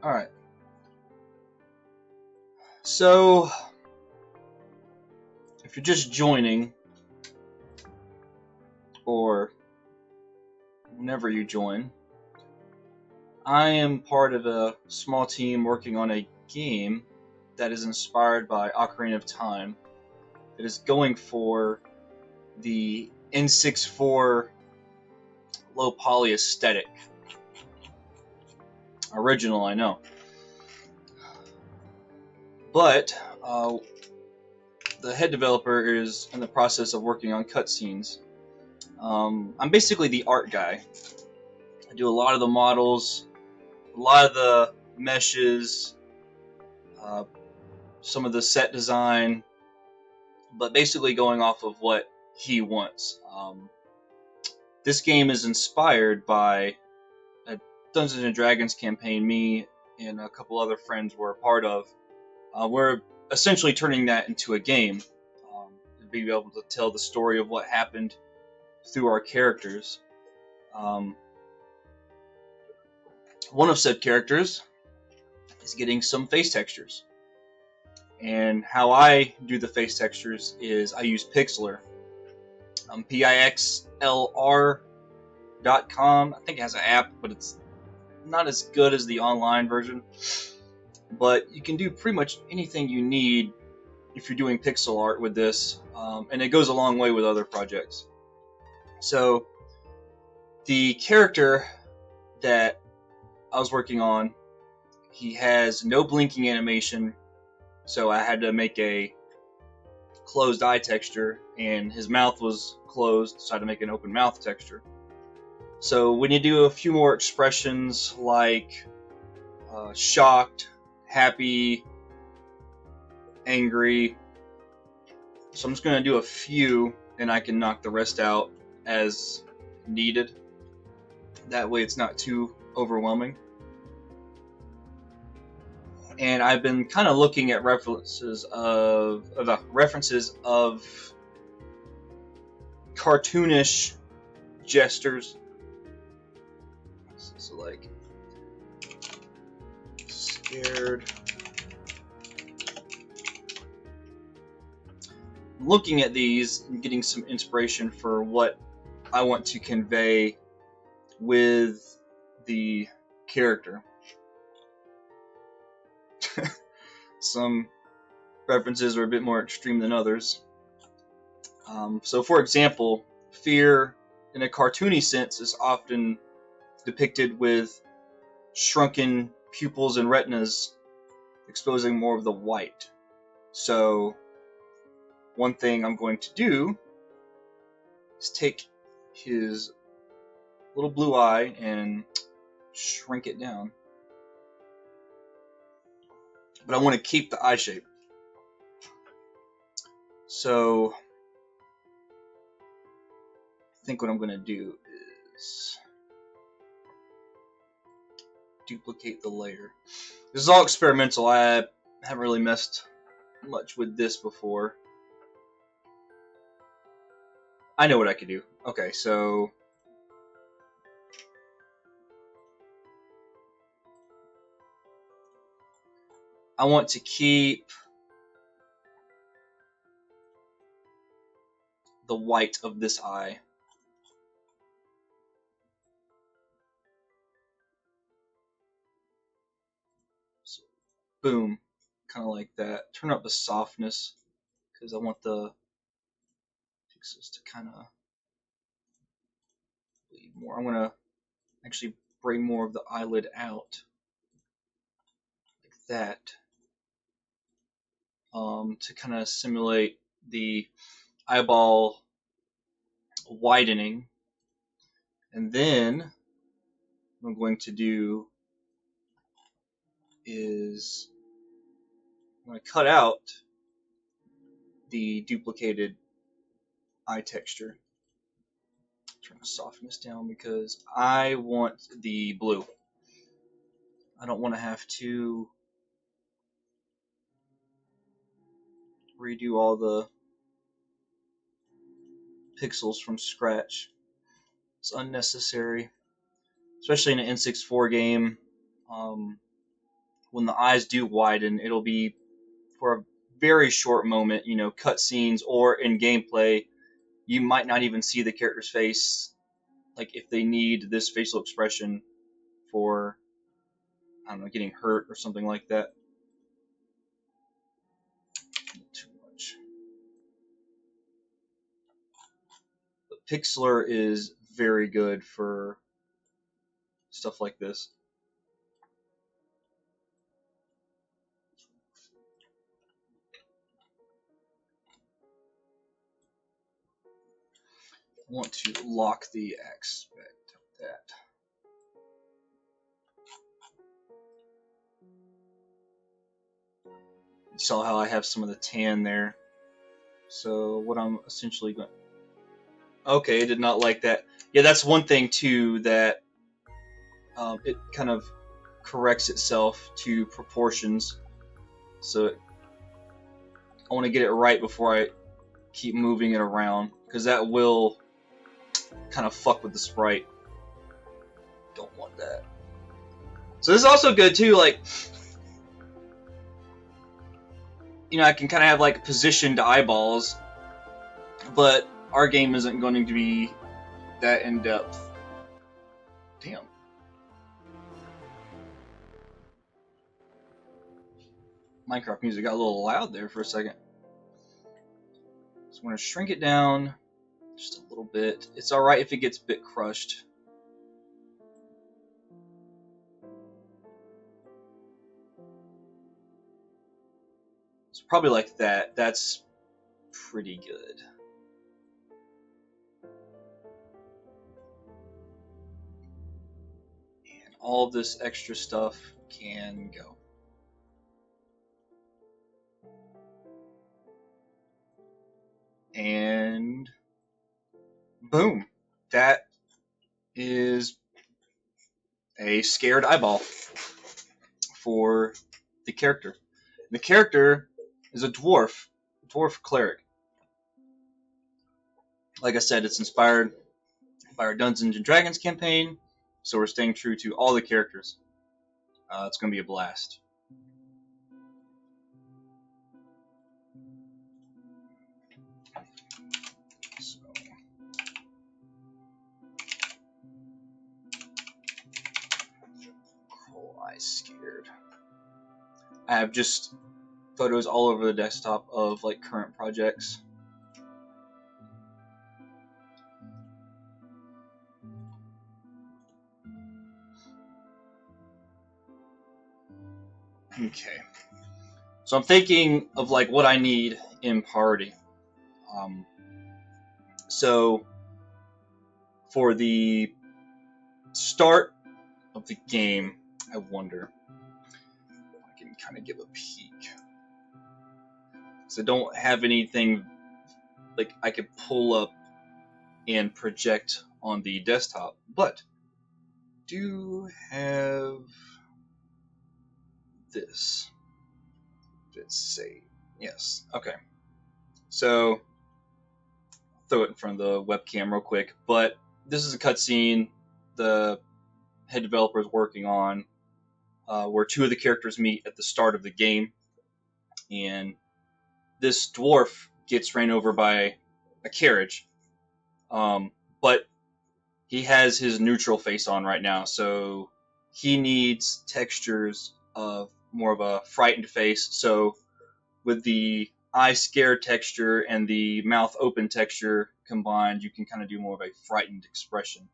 Alright, so if you're just joining, or whenever you join, I am part of a small team working on a game that is inspired by Ocarina of Time. It is going for the N64 low poly aesthetic. Original, I know. But the head developer is in the process of working on cutscenes. I'm basically the art guy. I do a lot of the models, a lot of the meshes, uh, some of the set design, but basically going off of what he wants. This game is inspired by a Dungeons and Dragons campaign me and a couple other friends were a part of. We're essentially turning that into a game, to be able to tell the story of what happened through our characters. One of said characters is getting some face textures. And how I do the face textures is I use Pixlr. Pixlr.com. I think it has an app, but it's not as good as the online version. But you can do pretty much anything you need if you're doing pixel art with this, and it goes a long way with other projects. So the character that I was working on, he has no blinking animation, so I had to make a closed eye texture, and his mouth was closed, so I had to make an open mouth texture. So when you do a few more expressions like shocked, happy, angry, so I'm just going to do a few and I can knock the rest out as needed. That way it's not too overwhelming. And I've been kind of looking at references of cartoonish gestures. So like scared. Looking at these and getting some inspiration for what I want to convey with the character. Some references are a bit more extreme than others. So for example, fear in a cartoony sense is often depicted with shrunken pupils and retinas exposing more of the white. So one thing I'm going to do is take his little blue eye and shrink it down. But I want to keep the eye shape. So I think what I'm going to do is duplicate the layer. This is all experimental. I haven't really messed much with this before. I know what I could do. Okay, so I want to keep the white of this eye. So, boom, kind of like that. Turn up the softness because I want the pixels to kind of bleed more. I'm going to actually bring more of the eyelid out like that, to kind of simulate the eyeball widening. And then what I'm going to do is I'm going to cut out the duplicated eye texture. Turn the softness down because I want the blue. I don't want to have to redo all the pixels from scratch. It's unnecessary, especially in an N64 game. when the eyes do widen, it'll be for a very short moment, you know, cutscenes or in gameplay. You might not even see the character's face, like if they need this facial expression for, I don't know, getting hurt or something like that. Too much. But Pixlr is very good for stuff like this. I want to lock the aspect of that. You saw how I have some of the tan there. So what I'm essentially going... Okay, I did not like that. Yeah, that's one thing too, that it kind of corrects itself to proportions. So I want to get it right before I keep moving it around, because that will kind of fuck with the sprite. Don't want that. So this is also good too, like, you know, I can kind of have like positioned eyeballs, but our game isn't going to be that in depth. Damn. Minecraft music got a little loud there for a second. So I'm going to shrink it down just a little bit. It's alright if it gets a bit crushed. It's probably like that. That's pretty good. And all of this extra stuff can go. And boom. That is a scared eyeball for the character. The character is a dwarf cleric. Like I said, it's inspired by our Dungeons and Dragons campaign, so we're staying true to all the characters. It's going to be a blast. So, I scared. I have just photos all over the desktop of like current projects. Okay. So I'm thinking of like what I need in priority. So for the start of the game, I wonder if I can kind of give a peek. So I don't have anything like I could pull up and project on the desktop, but do have this. Let's see. Yes. Okay. So throw it in front of the webcam real quick. But this is a cutscene the head developer is working on, where two of the characters meet at the start of the game, and this dwarf gets ran over by a carriage. But he has his neutral face on right now, so he needs textures of more of a frightened face. So with the eye scared texture and the mouth open texture combined, you can kind of do more of a frightened expression.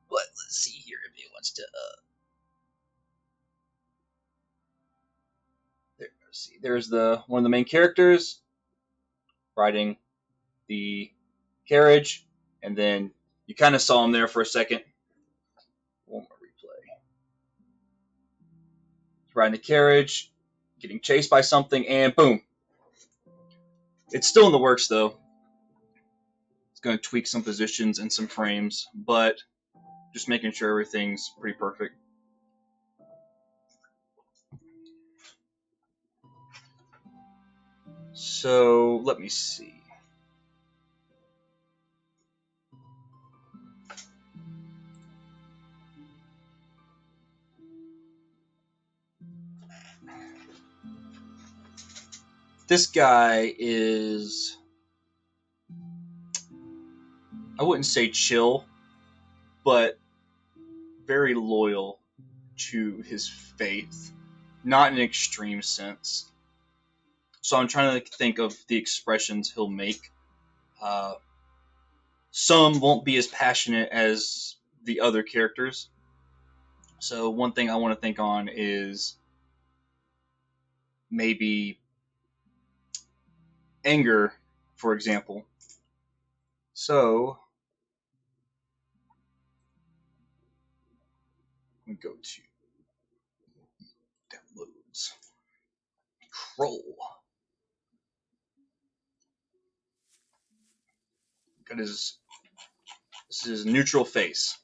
But let's see here if it wants to. Let's see. There's one of the main characters riding the carriage, and then you kind of saw him there for a second. One more replay. He's riding the carriage, getting chased by something, and boom. It's still in the works though. It's going to tweak some positions and some frames, but just making sure everything's pretty perfect. So let me see. This guy is, I wouldn't say chill, but very loyal to his faith, not in an extreme sense. So I'm trying to think of the expressions he'll make. Uh, some won't be as passionate as the other characters. So one thing I want to think on is maybe anger, for example. So let me go to downloads. Troll. Got his, this is his neutral face.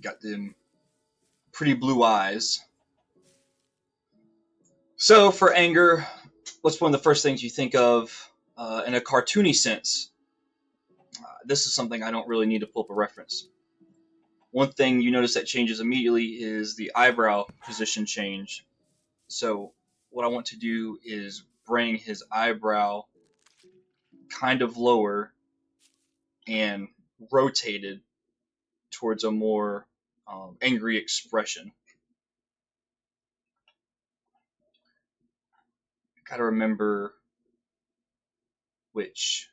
Got them pretty blue eyes. So for anger, what's one of the first things you think of in a cartoony sense? This is something I don't really need to pull up a reference. One thing you notice that changes immediately is the eyebrow position change. So what I want to do is bring his eyebrow kind of lower and rotated towards a more angry expression. Gotta remember which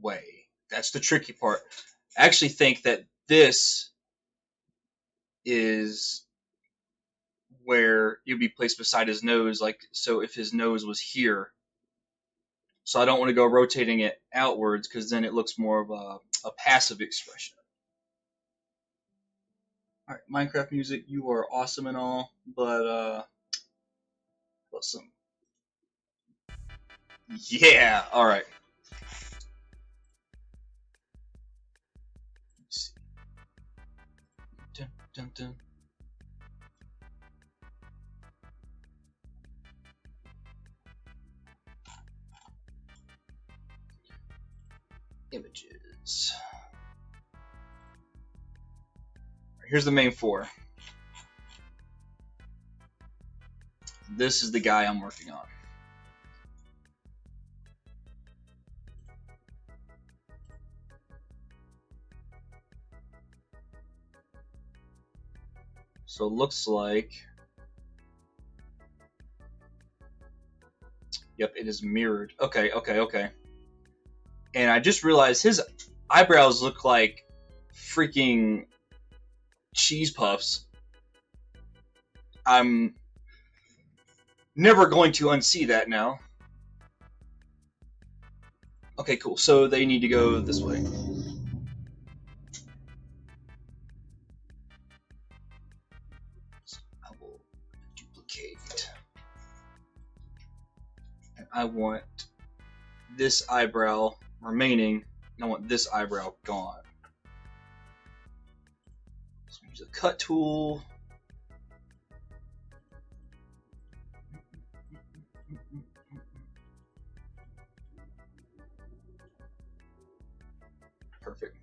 way. That's the tricky part. I actually think that this is where you'd be placed beside his nose, like so if his nose was here. So I don't want to go rotating it outwards because then it looks more of a passive expression. Alright, Minecraft music, you are awesome and all, but some, yeah, alright. Dun, dun, dun. Images. Here's the main four. This is the guy I'm working on. So it looks like, yep, it is mirrored. Okay. And I just realized his eyebrows look like freaking cheese puffs. I'm never going to unsee that now. Okay, cool. So they need to go this way. So I will duplicate. And I want this eyebrow remaining, and I want this eyebrow gone. So use the cut tool. Perfect.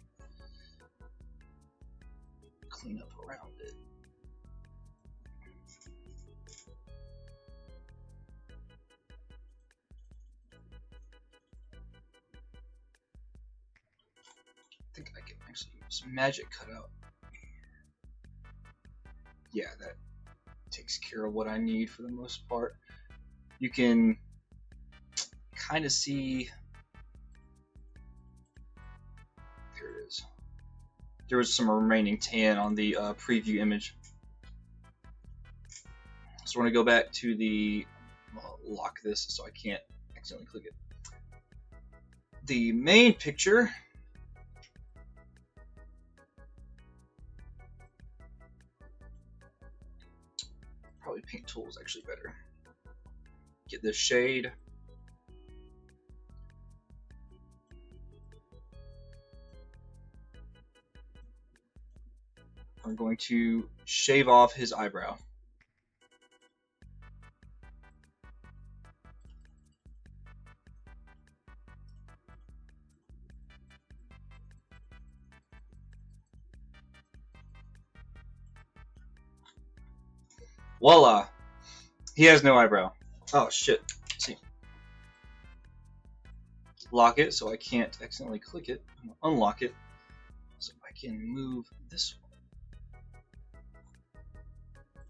Clean up around it. I think I can actually use some magic cut out. Yeah, that takes care of what I need for the most part. You can kind of see, there it is. There was some remaining tan on the preview image. So we're going to go back to the, lock this so I can't accidentally click it. The main picture. Probably paint tool is actually better. Get this shade. I'm going to shave off his eyebrow. Voila! He has no eyebrow. Oh shit. lock it so I can't accidentally click it. Unlock it so I can move this one.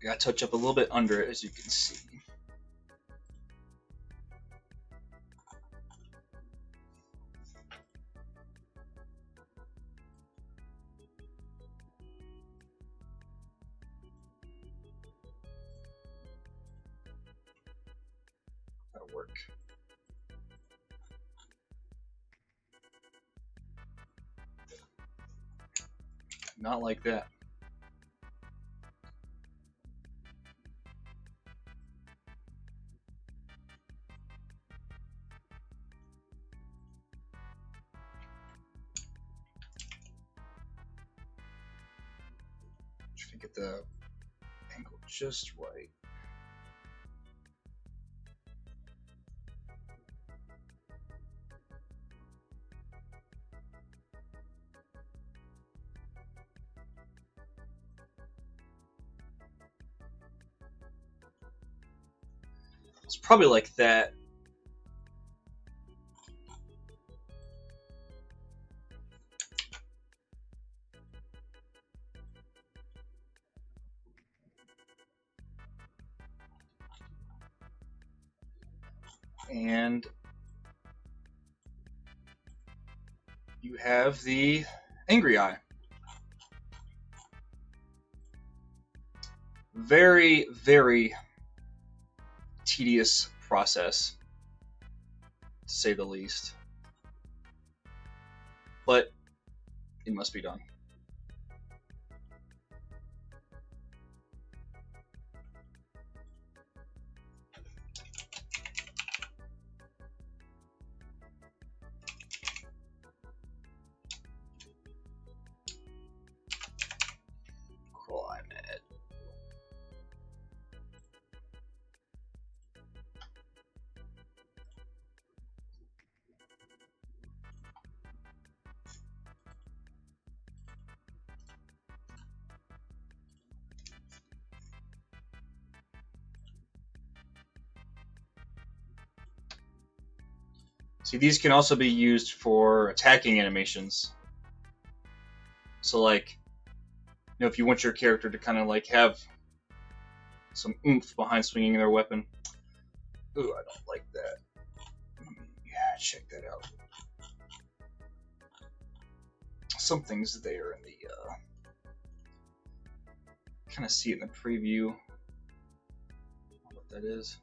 I gotta touch up a little bit under it, as you can see. That'll work. Not like that. Try to get the angle just right. It's probably like that. And you have the angry eye. Very, very tedious process, to say the least. But it must be done. Climate. See, these can also be used for attacking animations. So, like, you know, if you want your character to kind of like have some oomph behind swinging their weapon. Ooh, I don't like that. Yeah, check that out. Something's there in the kind of see it in the preview. What that is.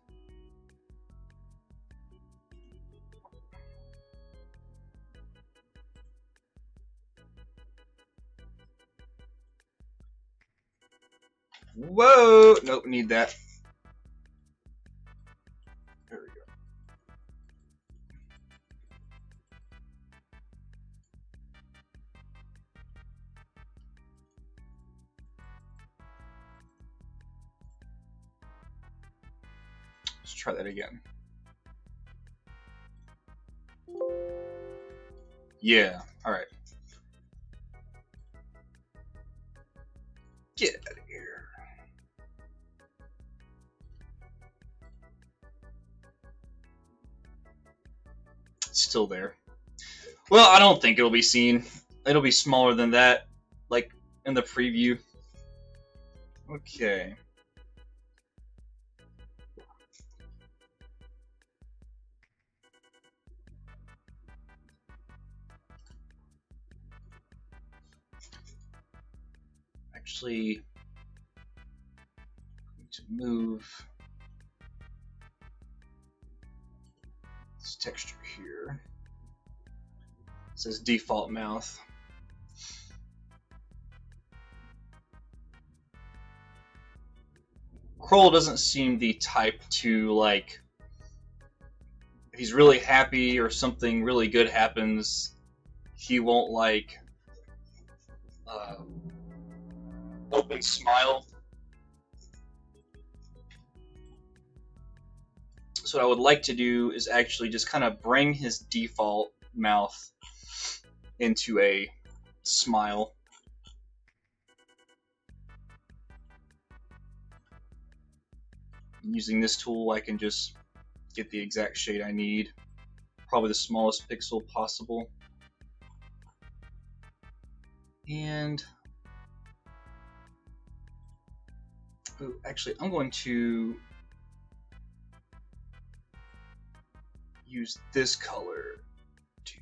Whoa! Nope, need that. There we go. Let's try that again. Yeah, alright. Get out of here. It's still there. Well, I don't think it'll be seen. It'll be smaller than that, like in the preview. Okay. Actually, I'm going to move this texture here. It says default mouth. Kroll doesn't seem the type to, like, if he's really happy or something really good happens, he won't, like, open smile. So what I would like to do is actually just kind of bring his default mouth into a smile. Using this tool, I can just get the exact shade I need. probably the smallest pixel possible. And actually, I'm going to use this color to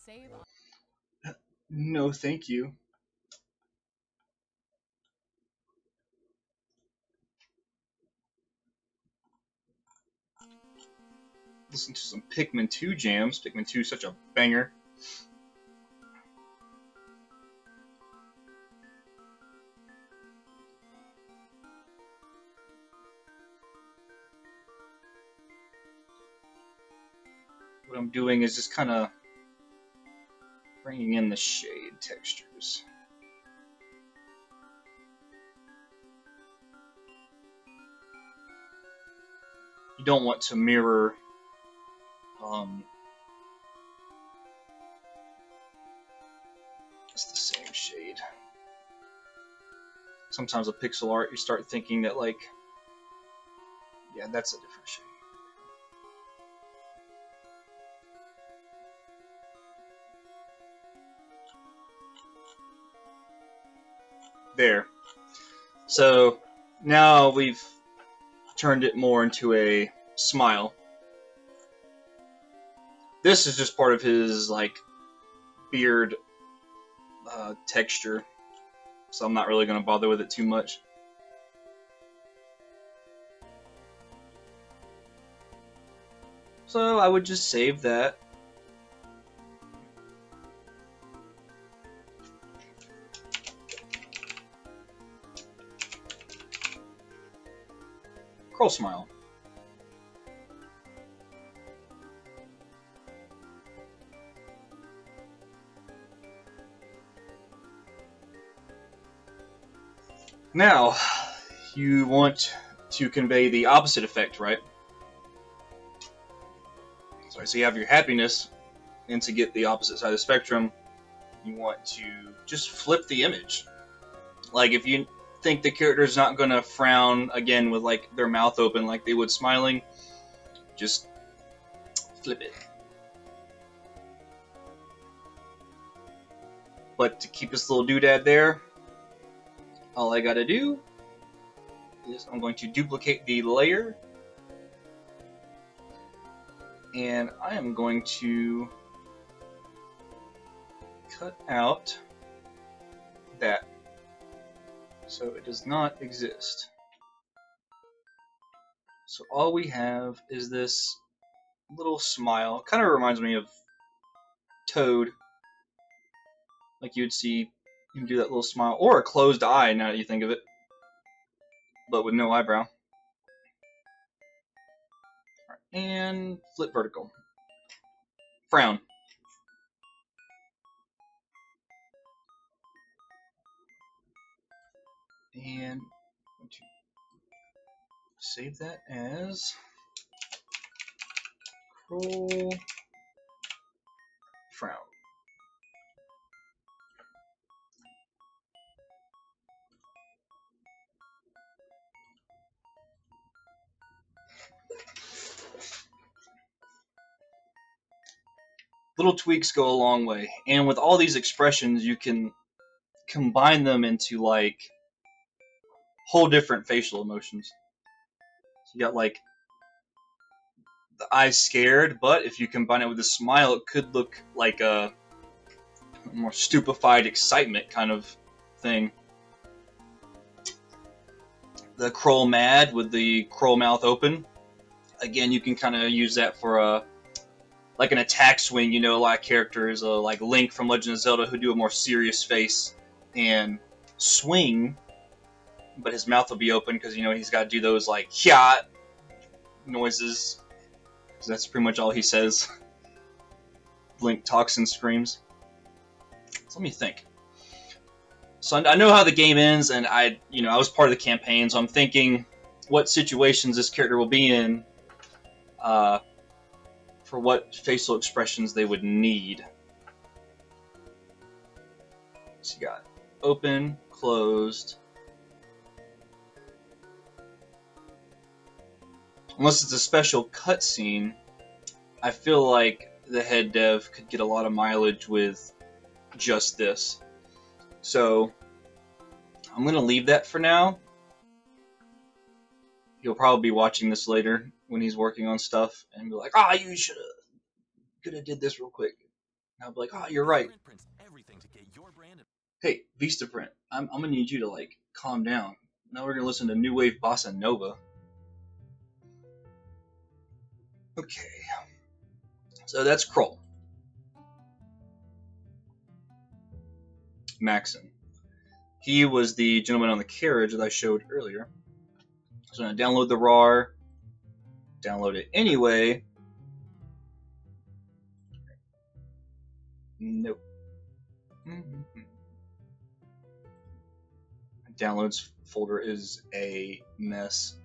Save on. no, thank you. Listen to some Pikmin 2 jams. Pikmin 2 is such a banger. What I'm doing is just kind of bringing in the shade textures. You don't want to mirror it's the same shade. Sometimes with pixel art you start thinking that, like, yeah, that's a different shade. There. So now we've turned it more into a smile. This is just part of his, like, beard texture, so I'm not really going to bother with it too much. So I would just save that. Curl smile. Now, you want to convey the opposite effect, right? So you have your happiness, and to get the opposite side of the spectrum, you want to just flip the image. Like, if you think the character is not going to frown again with, like, their mouth open like they would smiling, just flip it. But to keep this little doodad there, all I gotta do is I'm going to duplicate the layer, and I am going to cut out that so it does not exist. So all we have is this little smile. Kind of reminds me of Toad. Like, you'd see him do that little smile, or a closed eye now that you think of it, but with no eyebrow. And flip vertical. Frown. And I'm going to save that as scroll frown. Little tweaks go a long way, and with all these expressions you can combine them into, like, whole different facial emotions. So you got, like, the eyes scared, but if you combine it with a smile, it could look like a more stupefied excitement kind of thing. The Kroll Mad with the Kroll mouth open. Again, you can kind of use that for a like an attack swing. You know, a lot of characters like Link from Legend of Zelda who do a more serious face and swing, but his mouth will be open because, you know, he's got to do those like "hya" noises. So that's pretty much all he says. Link talks and screams. So let me think. So I know how the game ends, and I was part of the campaign, so I'm thinking what situations this character will be in, for what facial expressions they would need. So you got open, closed. Unless it's a special cutscene, I feel like the head dev could get a lot of mileage with just this. So I'm going to leave that for now. He'll probably be watching this later when he's working on stuff and be like, you could have did this real quick. And I'll be like, you're right. Hey, Vistaprint, I'm going to need you to like calm down. Now we're going to listen to New Wave Bossa Nova. Okay. So that's Kroll. Maxon. He was the gentleman on the carriage that I showed earlier. So I'm going to download the RAR, download it anyway. Nope. Downloads folder is a mess.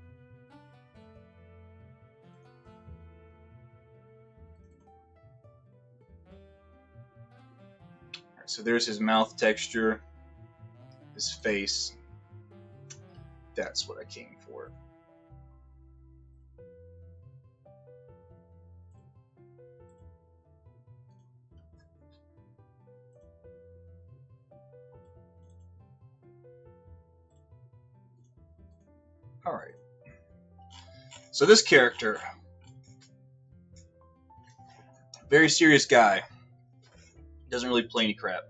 Alright, so there's his mouth texture, his face. That's what I came for. Alright. So this character, very serious guy. Doesn't really play any crap.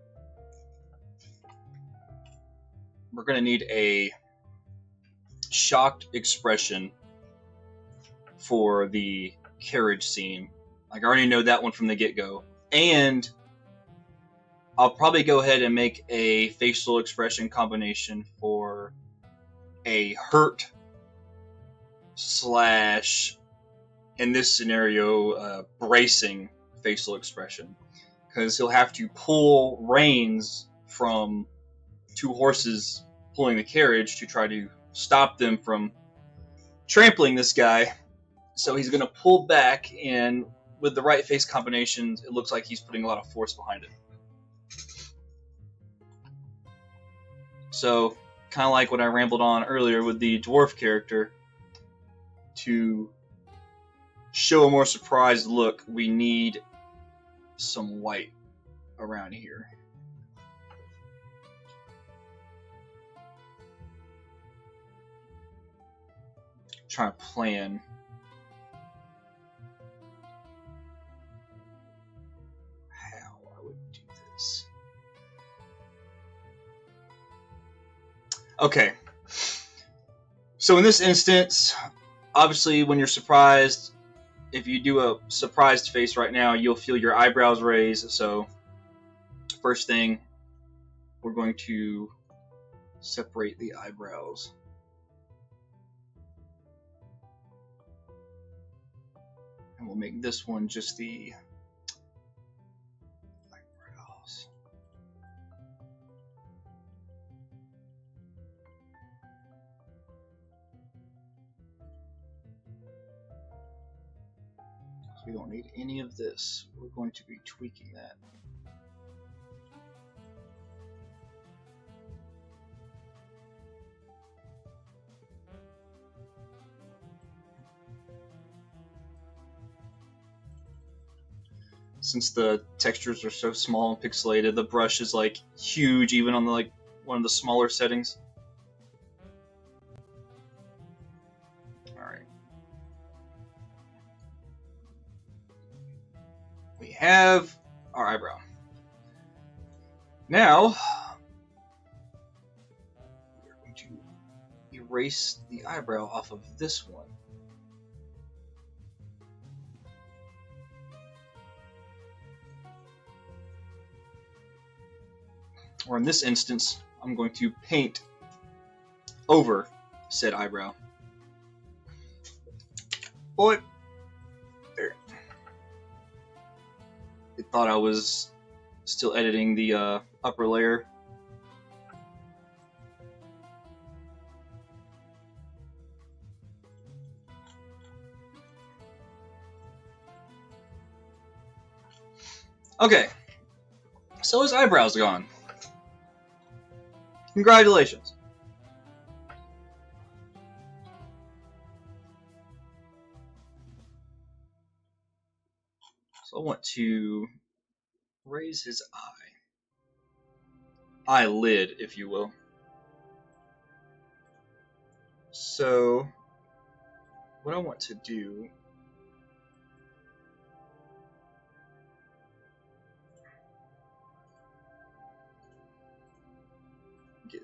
We're going to need a shocked expression for the carriage scene. Like, I already know that one from the get-go. And I'll probably go ahead and make a facial expression combination for a hurt / in this scenario, bracing facial expression. Because he'll have to pull reins from 2 horses pulling the carriage to try to stop them from trampling this guy. So he's going to pull back, and with the right face combinations, it looks like he's putting a lot of force behind it. So, kind of like what I rambled on earlier with the dwarf character, to show a more surprised look, we need some white around here. Trying to plan how I would do this. Okay. So in this instance, obviously when you're surprised, if you do a surprised face right now, you'll feel your eyebrows raise. So first thing, we're going to separate the eyebrows. And we'll make this one just the eyebrows. So we don't need any of this. We're going to be tweaking that. Since the textures are so small and pixelated, the brush is like huge even on the, like, one of the smaller settings. Alright. have our eyebrow. Now, we're going to erase the eyebrow off of this one. Or in this instance, I'm going to paint over said eyebrow. Boy, there. It thought I was still editing the upper layer. Okay, so his eyebrow's gone. Congratulations. So I want to raise his eyelid, if you will. So what I want to do get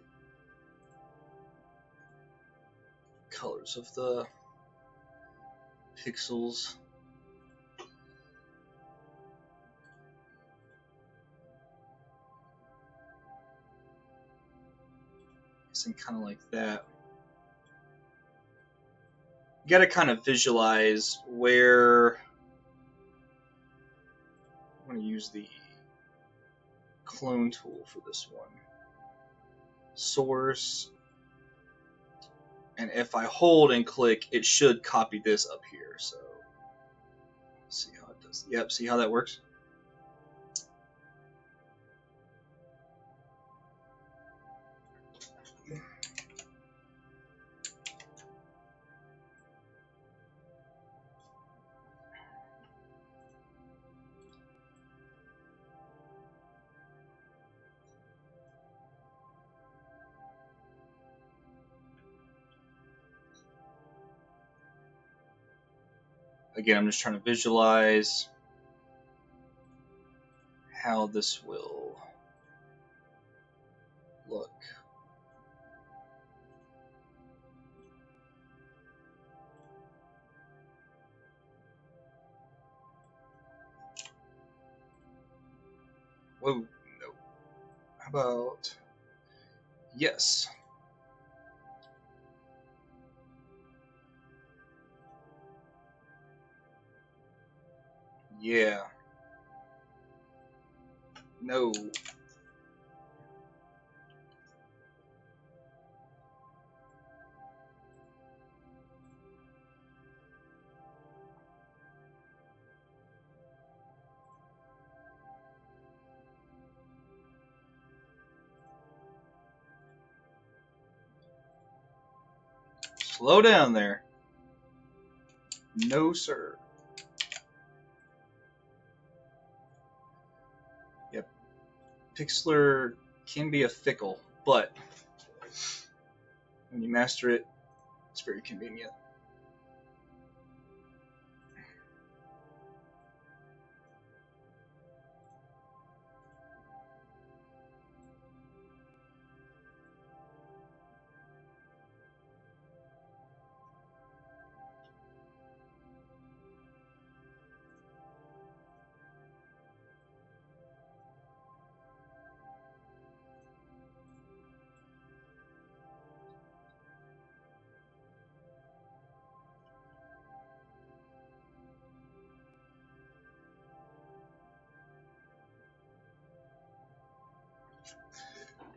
colors of the pixels. And kind of like that. You got to kind of visualize where I'm going to use the clone tool for this one. Source, and if I hold and click, it should copy this up here. So let's see how it does. Yep, see how that works? Again, I'm just trying to visualize how this will look. Whoa, no. How about yes? Yeah. No. Slow down there. No, sir. Yep. Pixlr can be a fickle, but when you master it, it's very convenient.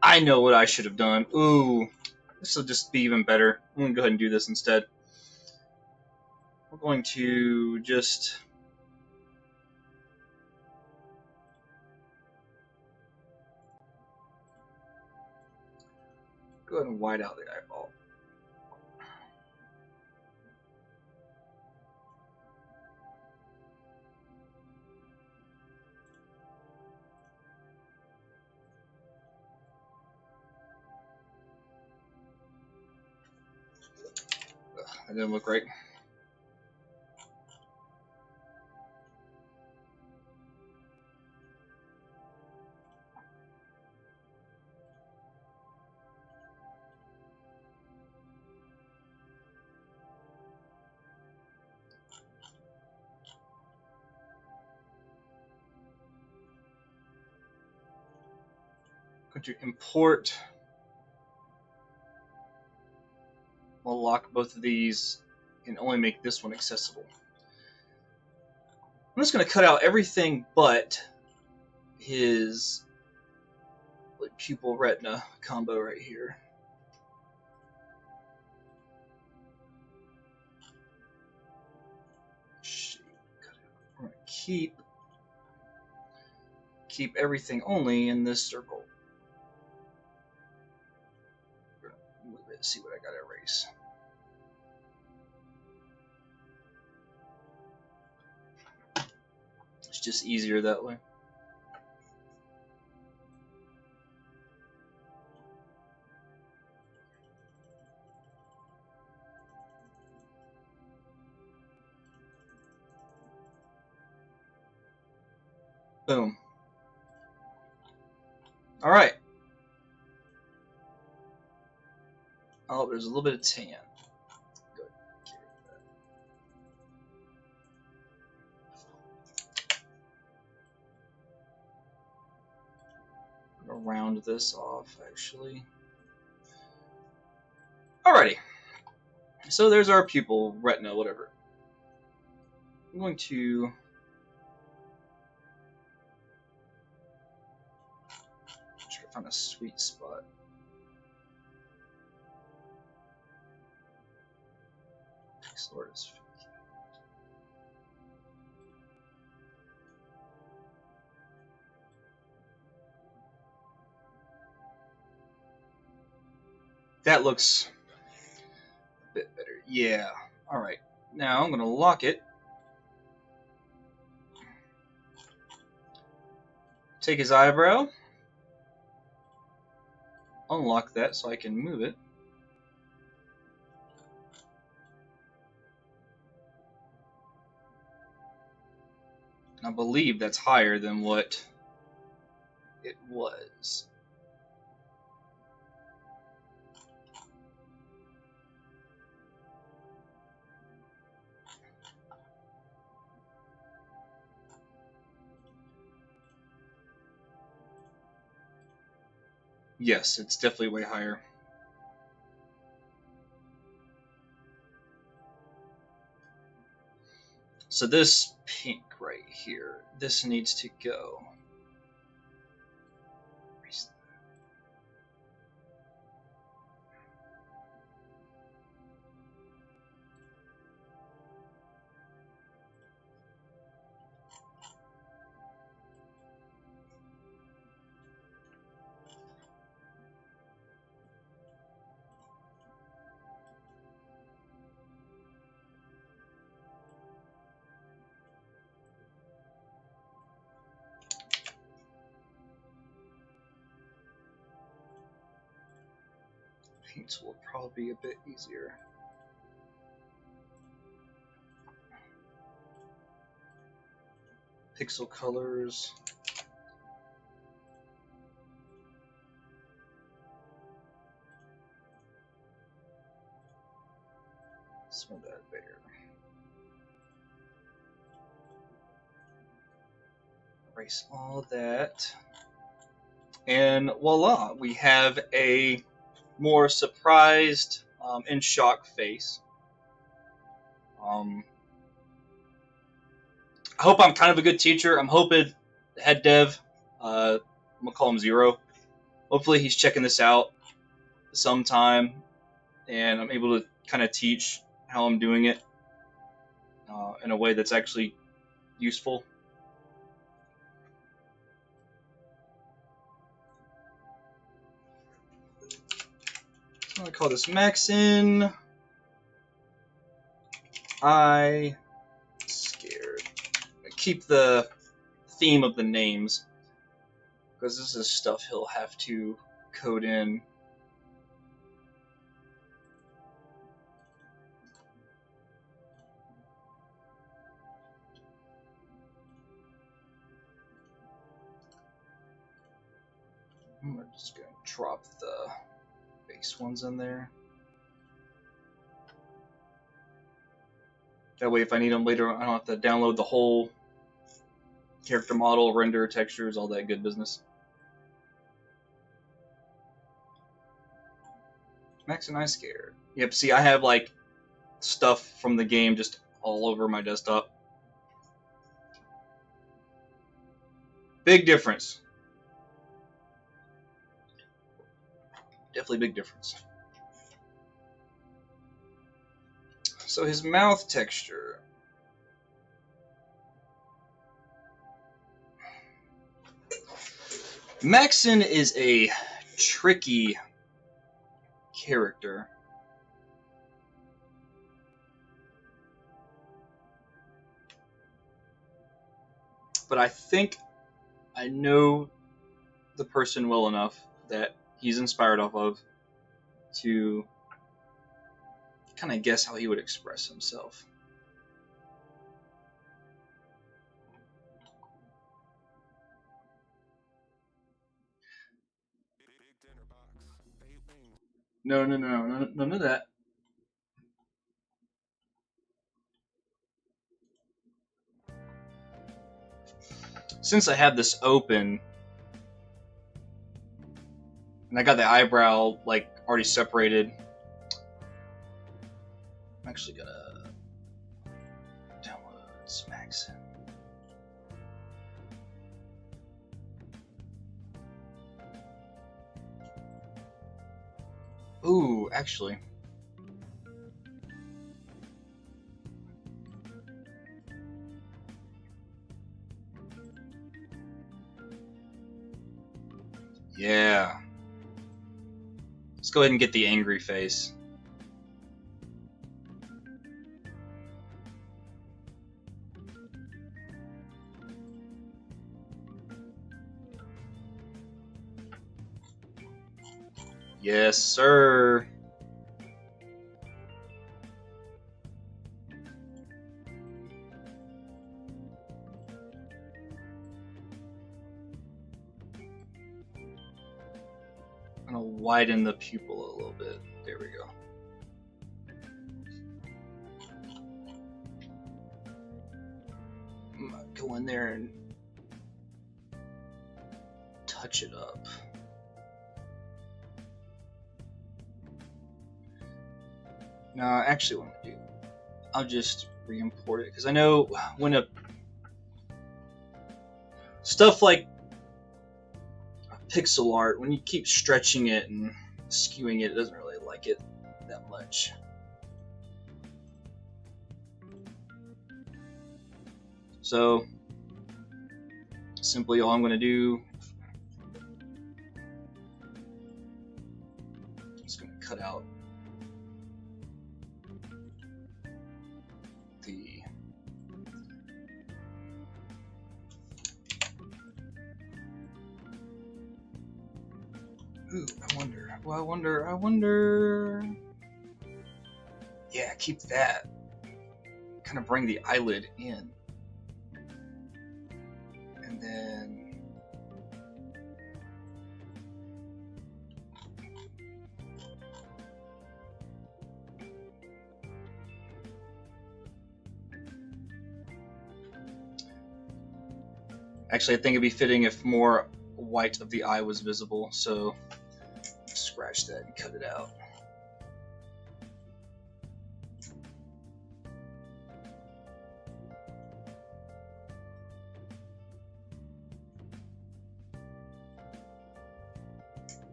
I know what I should have done. Ooh, this will just be even better. I'm going to go ahead and do this instead. We're going to just go ahead and white out the eyeball. Ugh, that didn't look right. going to import. We'll lock both of these and only make this one accessible. I'm just going to cut out everything but his pupil retina combo right here. We're going to keep everything only in this circle. We're going to move it, see what I got to erase. It's just easier that way. Boom. All right. Oh, there's a little bit of tan. Good. I'm gonna round this off, actually. Alrighty. So there's our pupil, retina, whatever. I'm going to try to find a sweet spot. Pixel art is that looks a bit better. Yeah. Alright. Now I'm going to lock it. Take his eyebrow. Unlock that so I can move it. I believe that's higher than what it was. Yes, it's definitely way higher. So this pink right here, this needs to go. Paints will probably be a bit easier. Pixel colors. Smell that there. Erase all that. And voila, we have a more surprised, in shock face. I hope I'm kind of a good teacher. I'm hoping the head dev, I'm gonna call him Zero. Hopefully he's checking this out sometime, and I'm able to kind of teach how I'm doing it in a way that's actually useful. I'm gonna call this Maxin. I scared. Keep the theme of the names, because this is stuff he'll have to code in. I'm just going to drop the base ones in there. That way if I need them later, I don't have to download the whole character model, render, textures, all that good business. Max and Ice Skater. Yep, see, I have like stuff from the game just all over my desktop. Big difference. Definitely big difference. So his mouth texture. Maxon is a tricky character. But I think I know the person well enough that he's inspired off of to kind of guess how he would express himself. No, none of that. Since I have this open, and I got the eyebrow like already separated, I'm actually gonna download some accent. Ooh, actually. Yeah. Let's go ahead and get the angry face. Yes, sir. I'm gonna widen the pupil a little bit. There we go. I'm gonna go in there and touch it up. No, actually, what I'm gonna do, I'll just re-import it because I know when stuff like pixel art, when you keep stretching it and skewing it, it doesn't really like it that much. So simply all I'm going to do is going to cut out the ooh, I wonder. Yeah, keep that. Kind of bring the eyelid in. And then actually, I think it'd be fitting if more white of the eye was visible, so scratch that and cut it out.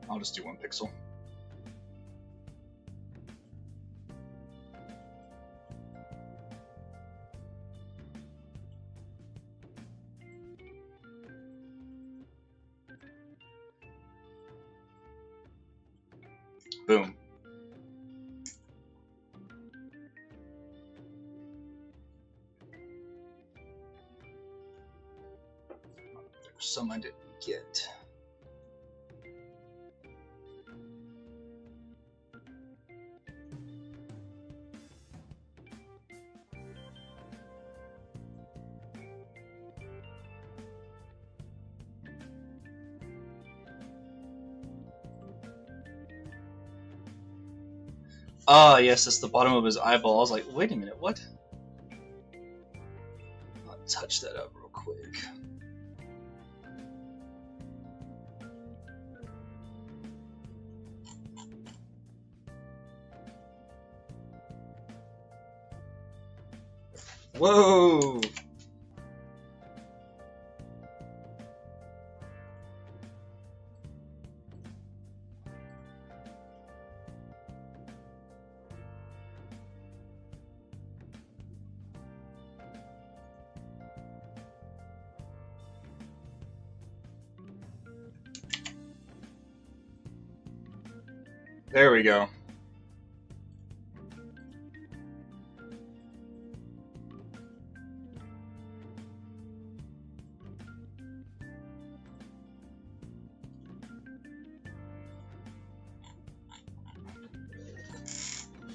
I'll just do 1 pixel. Boom. There's some I didn't get. Ah, yes, that's the bottom of his eyeball. I was like, wait a minute, what? I'll touch that up real quick. Whoa! There we go.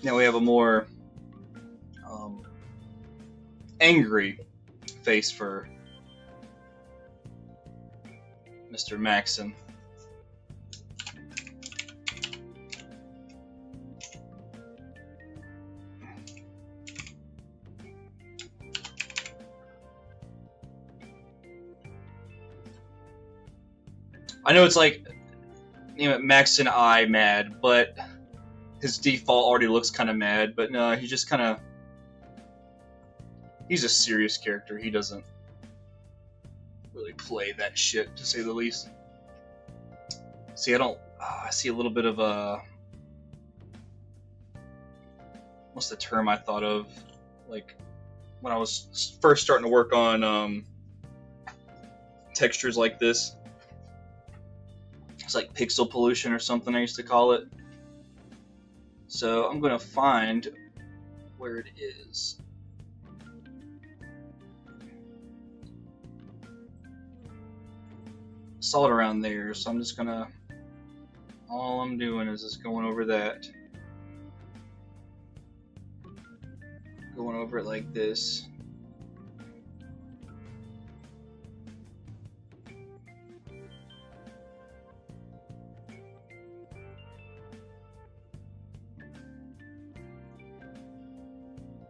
Now we have a more angry face for Mr. Maxon. I know it's like, you know, Maxon eye mad, but his default already looks kind of mad. But no, he just kind of, he's a serious character. He doesn't really play that shit, to say the least. See, I see a little bit of a, what's the term I thought of? Like, when I was first starting to work on textures like this. It's like pixel pollution or something I used to call it. So I'm going to find where it is. Saw it around there, so I'm just going to, all I'm doing is just going over that. Going over it like this.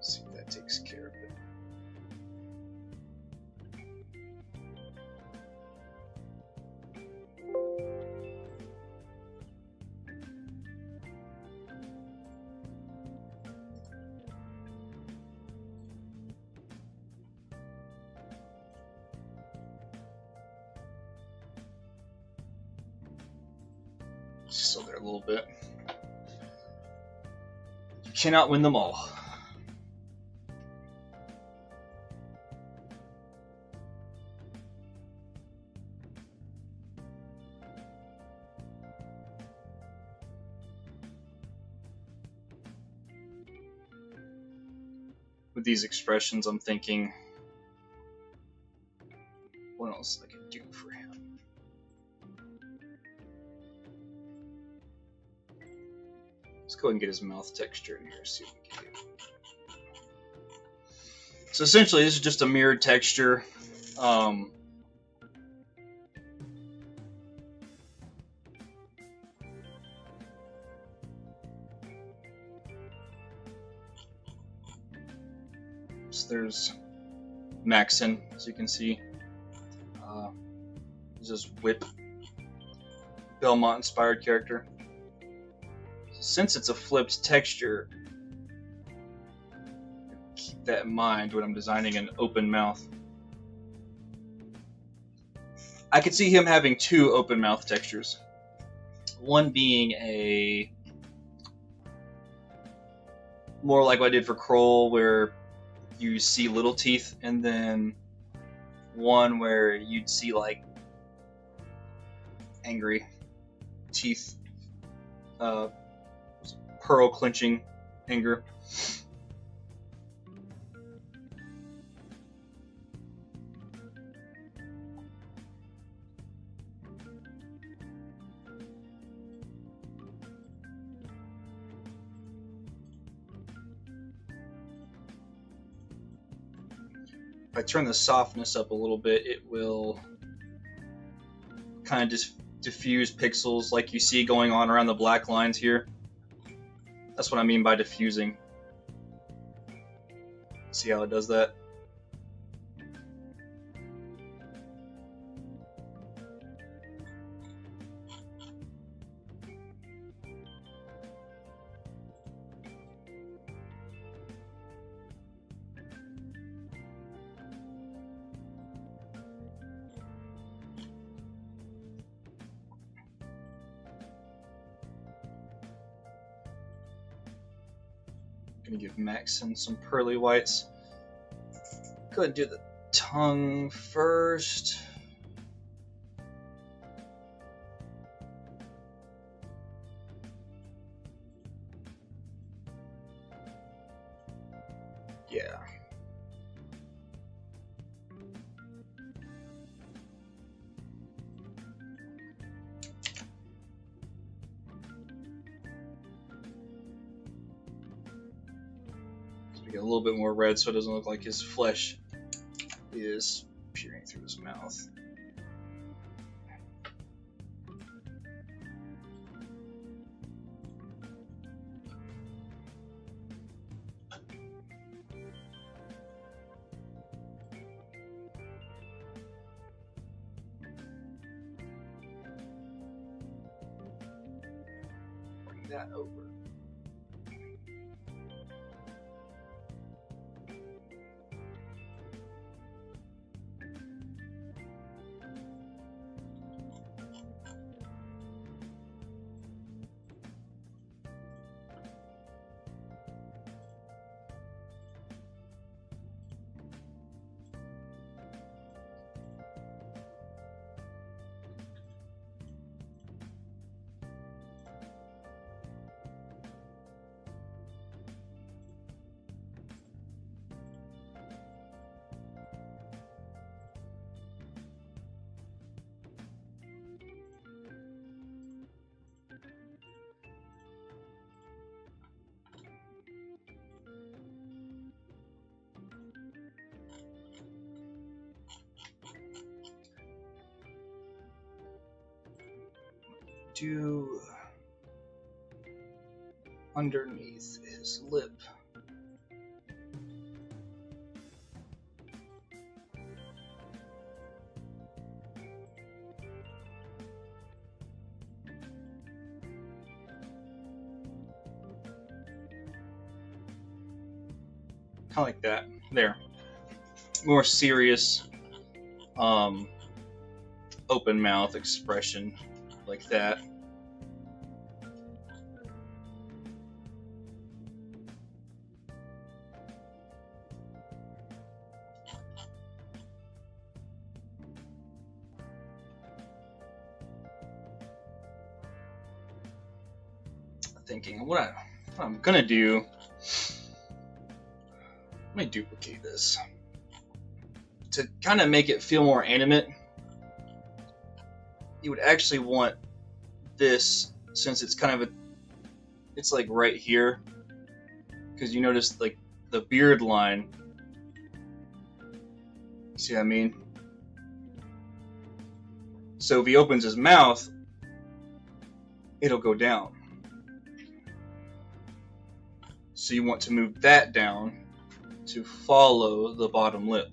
See if that takes care of it. Still there a little bit. You cannot win them all. With these expressions, I'm thinking, what else I can do for him? Let's go ahead and get his mouth texture in here, see what we can do. So essentially, this is just a mirrored texture. So there's Maxon, as you can see. This is Whip, Belmont-inspired character. Since it's a flipped texture, keep that in mind when I'm designing an open mouth. I could see him having two open mouth textures. One being a more like what I did for Kroll, where you see little teeth, and then one where you'd see like angry teeth, pearl clenching anger. If I turn the softness up a little bit, it will kind of just diffuse pixels like you see going on around the black lines here. That's what I mean by diffusing. See how it does that? gonna give Maxon some pearly whites. Go ahead and do the tongue first. Yeah. So we get a little bit more red so it doesn't look like his flesh is peering through his mouth. Bring that over. Do underneath his lip. Kind of like that. There. More serious, open mouth expression, like that. Thinking what I'm gonna do. Let me duplicate this to kind of make it feel more animate. You would actually want this, since it's kind of it's like right here, because you notice like the beard line. See what I mean? So if he opens his mouth, it'll go down. So you want to move that down to follow the bottom lip.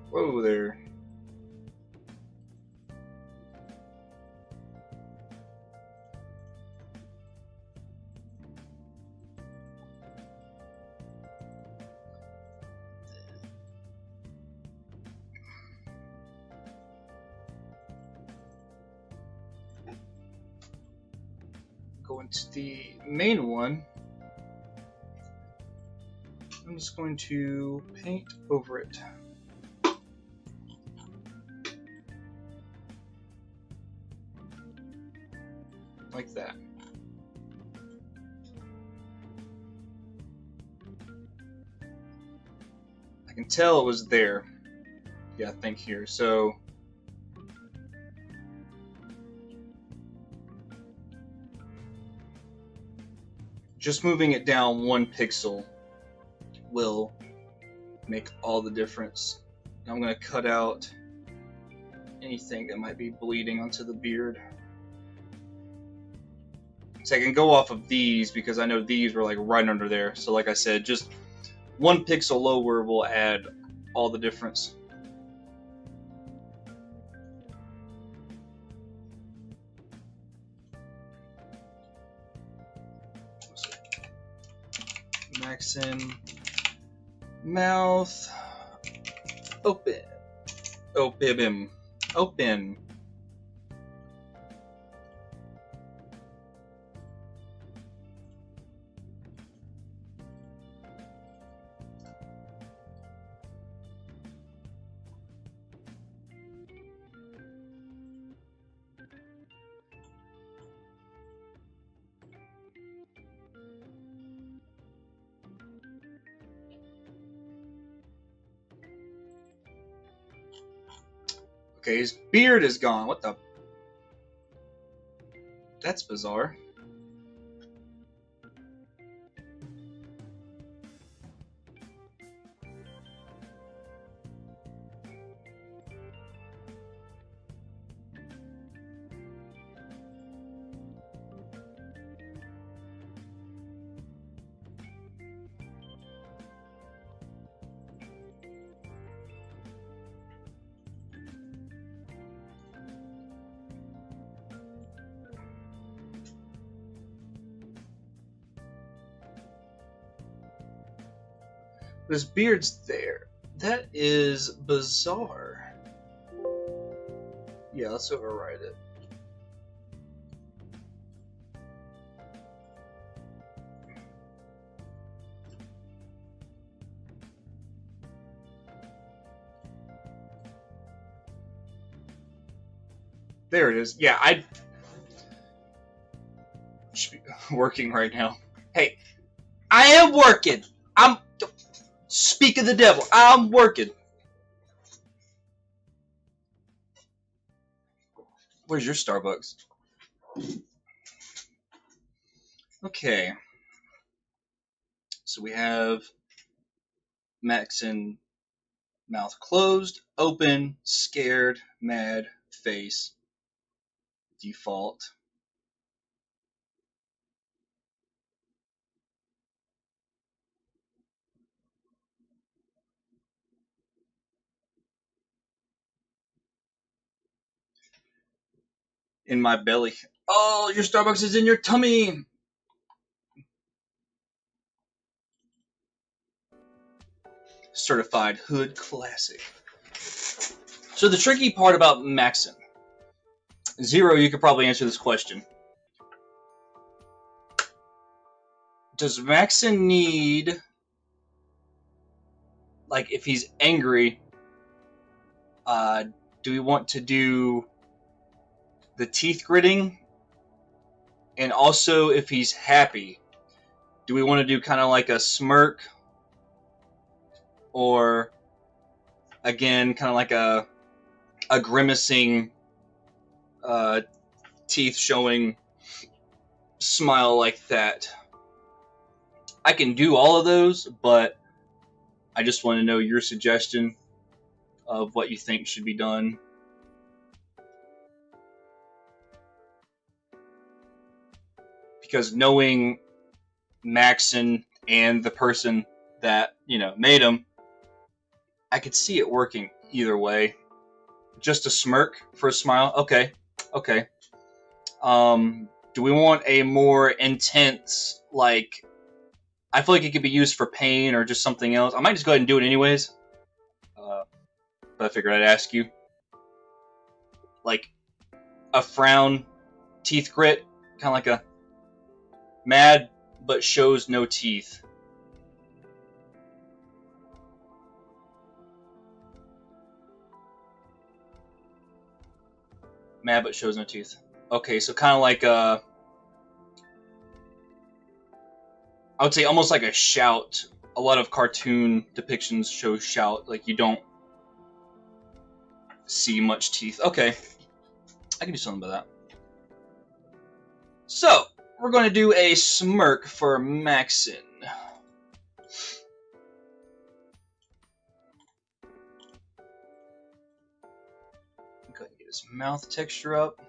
Whoa there. Go into the main one. I'm just going to paint over it. Like that. I can tell it was there. Yeah, I think here. So just moving it down 1 pixel will make all the difference. I'm going to cut out anything that might be bleeding onto the beard. So I can go off of these because I know these were like right under there. So like I said, just 1 pixel lower will add all the difference. Maxon, mouth, open, open. Okay, his beard is gone. What the? That's bizarre. His beard's there. That is bizarre. Yeah, let's override it. There it is. Yeah, I should be working right now. Hey, I am working. I'm. Speak of the devil. I'm working. Where's your Starbucks? Okay. So we have Maxon, mouth closed, open, scared, mad, face, default. In my belly. Oh, your Starbucks is in your tummy. Certified Hood Classic. So the tricky part about Maxon. Zero, you could probably answer this question. Does Maxon need, like, if he's angry, do we want to do the teeth gritting? And also, if he's happy, do we want to do kind of like a smirk? Or, again, kind of like a grimacing, teeth showing smile like that? I can do all of those, but I just want to know your suggestion of what you think should be done. Because knowing Maxon and the person that, made him, I could see it working either way. Just a smirk for a smile? Okay. Do we want a more intense, like, I feel like it could be used for pain or just something else. I might just go ahead and do it anyways. But I figured I'd ask you. Like, a frown, teeth grit, kind of like a mad but shows no teeth. Mad but shows no teeth. Okay, so kind of like I would say almost like a shout. A lot of cartoon depictions show shout, like you don't see much teeth. Okay, I can do something about that. So, we're going to do a smirk for Maxon. Go ahead and get his mouth texture up.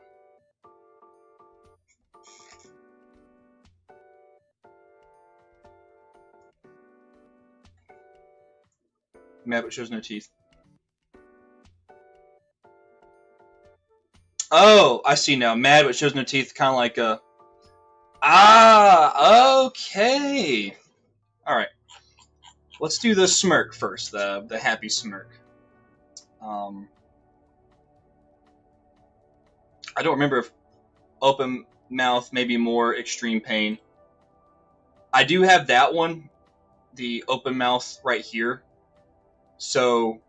mad but shows no teeth. Oh, I see now. Mad but shows no teeth, kind of like a... Ah, okay. Alright. Let's do the smirk first, the happy smirk. I don't remember if open mouth may be more extreme pain. I do have that one, the open mouth right here. So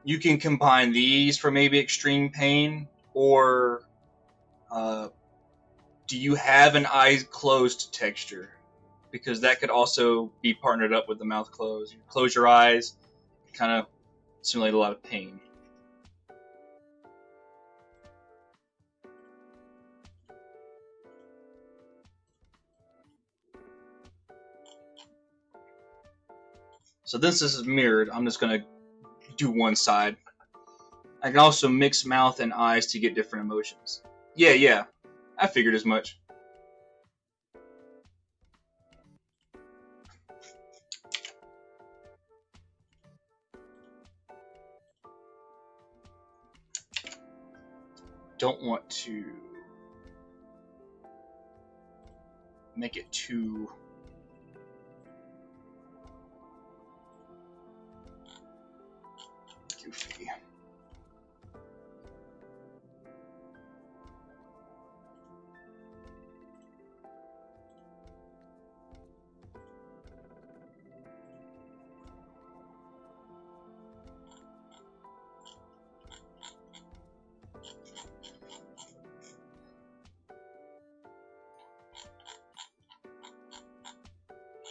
you can combine these for maybe extreme pain, or do you have an eyes closed texture? Because that could also be partnered up with the mouth closed. You close your eyes, kind of simulate a lot of pain. So this is mirrored. I'm just going to do one side. I can also mix mouth and eyes to get different emotions. Yeah. I figured as much. Don't want to make it too goofy.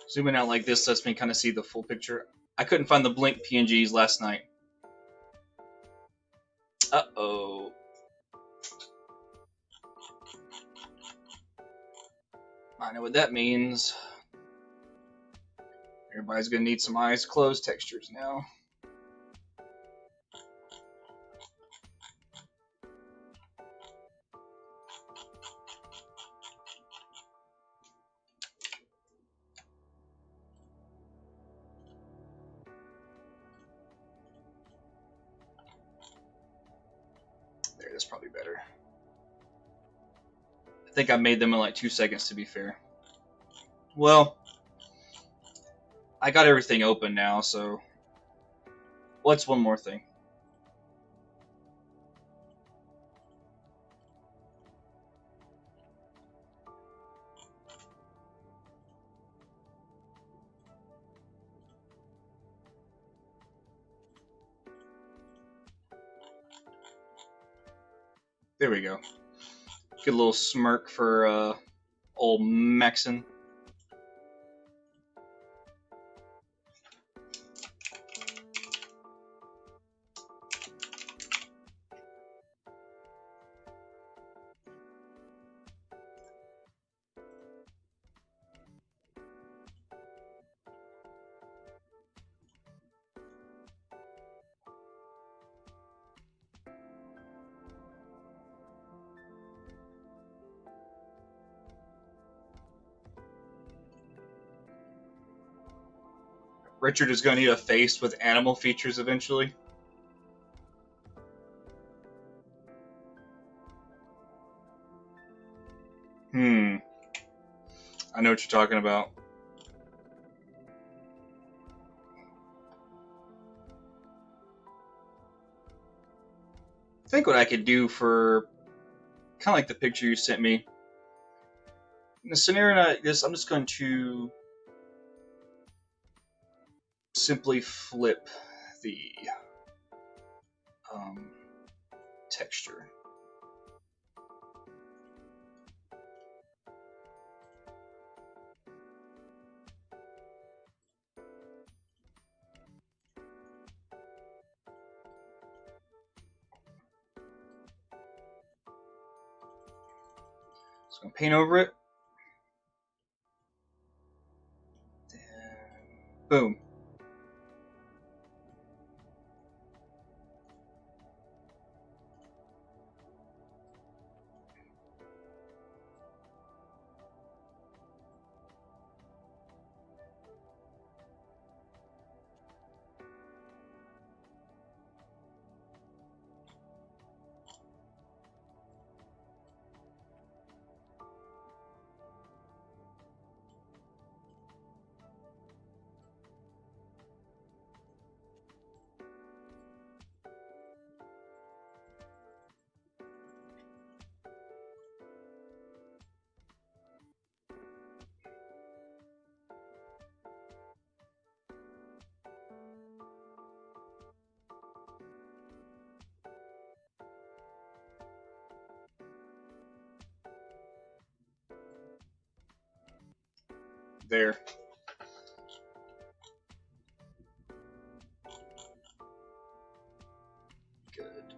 Zooming out like this lets me kind of see the full picture. I couldn't find the blink PNGs last night. Uh-oh. I know what that means. Everybody's gonna need some eyes closed textures now. There, that's probably better. I think I made them in like 2 seconds, to be fair. Well, I got everything open now, so what's one more thing? There we go. Good little smirk for old Maxon. Richard is going to need a face with animal features eventually. I know what you're talking about. I think what I could do for kind of like the picture you sent me. In the scenario like this, I'm just going to simply flip the texture. Just going to paint over it. And boom. there. Good.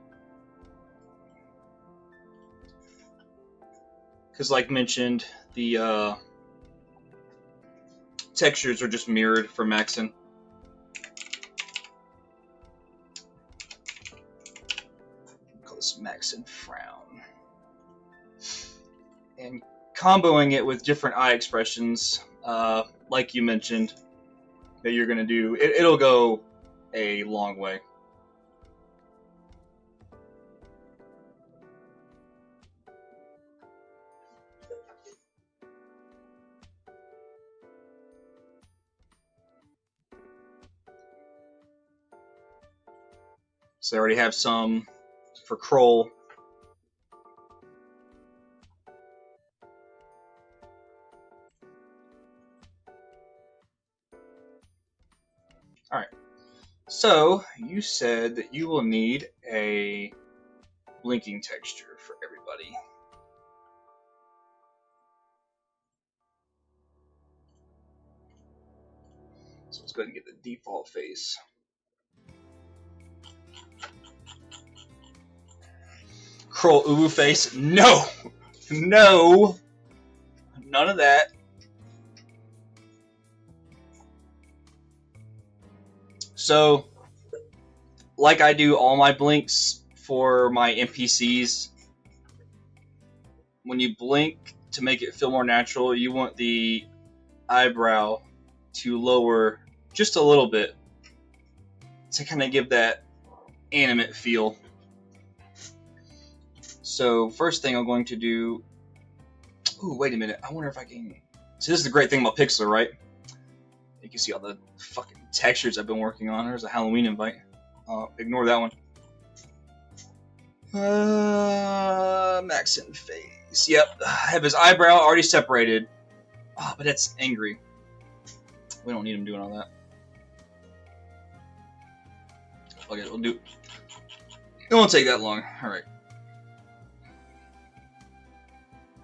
Because like mentioned, the textures are just mirrored for Maxon. Call this Maxon Frown. And comboing it with different eye expressions, like you mentioned, that you're going to do, it'll go a long way. So I already have some for Kroll. Alright, so you said that you will need a blinking texture for everybody. So let's go ahead and get the default face. Kroll Uwu face? No! No! None of that. So, like I do all my blinks for my NPCs, when you blink to make it feel more natural, you want the eyebrow to lower just a little bit to kind of give that animate feel. So first thing I'm going to do... Ooh, wait a minute. I wonder if I can... So this is the great thing about Pixlr, right? You can see all the fucking textures I've been working on. There's a Halloween invite. Ignore that one. Maxon face. Yep, I have his eyebrow already separated. Oh, but that's angry. We don't need him doing all that. Okay, we'll do... It won't take that long. Alright.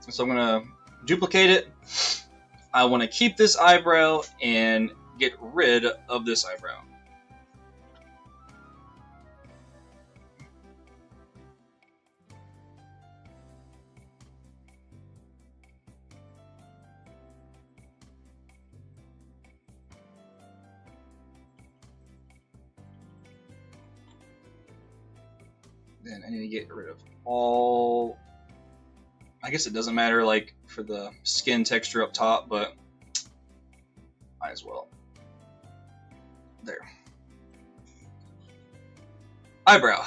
So I'm going to duplicate it. I want to keep this eyebrow and get rid of this eyebrow. Then I need to get rid of all... I guess it doesn't matter, like, for the skin texture up top, but might as well. There. Eyebrow.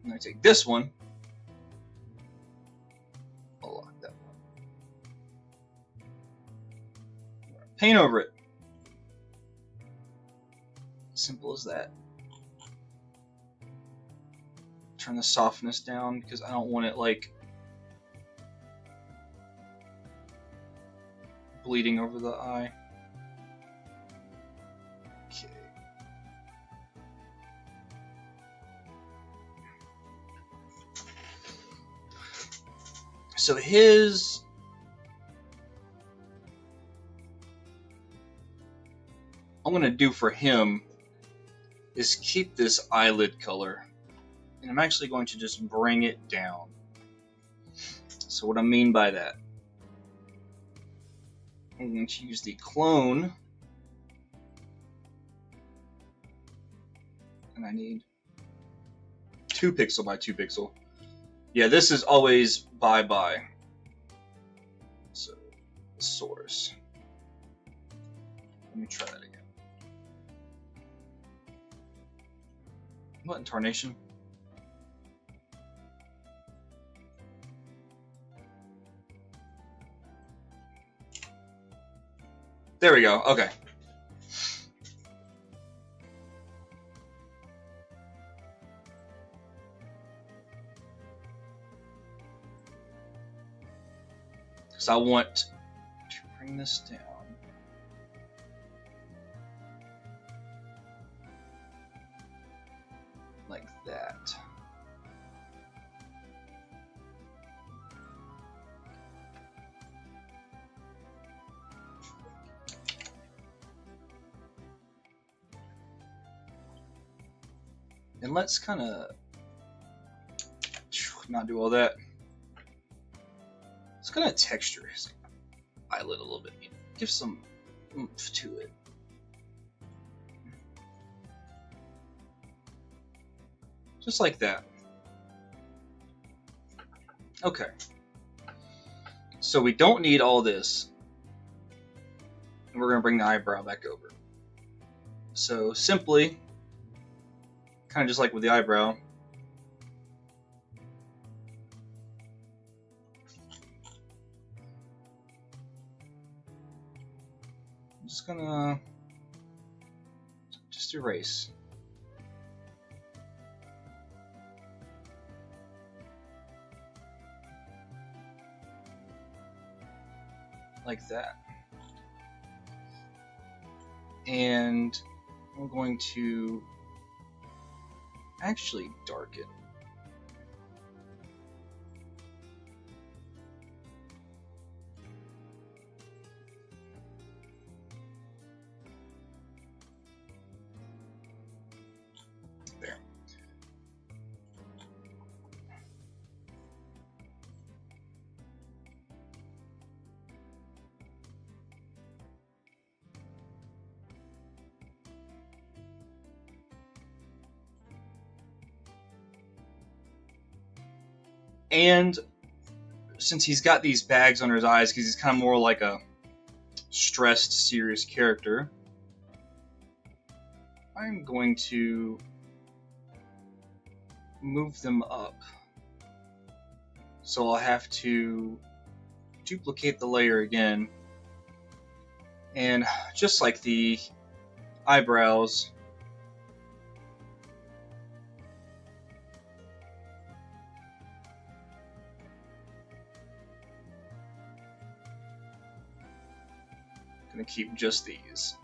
I'm going to take this one. I'll lock that one. Paint over it. Simple as that. Turn the softness down because I don't want it, like, bleeding over the eye. Okay. So his... I'm going to do for him is keep this eyelid color. And I'm actually going to just bring it down. So what I mean by that, I'm going to use the clone, and I need 2 pixel by 2 pixel. Yeah, this is always by. So, source. Let me try that again. What in tarnation? There we go. Okay. Because I want to bring this down. Like that. And let's kind of not do all that. Let's kind of texture his eyelid a little bit. Give some oomph to it. Just like that. Okay. So we don't need all this. And we're going to bring the eyebrow back over. So simply, kind of just like with the eyebrow, I'm just going to just erase. Like that. And I'm going to actually darken. There. And since he's got these bags under his eyes, because he's kind of more like a stressed, serious character, I'm going to move them up. So I'll have to duplicate the layer again. And just like the eyebrows, I'm going to keep just these.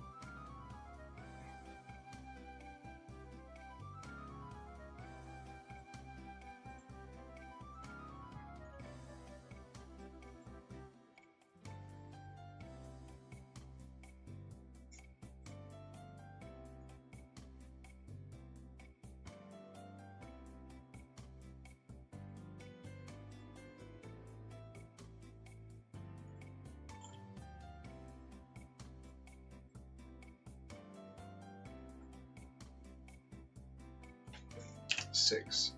Six.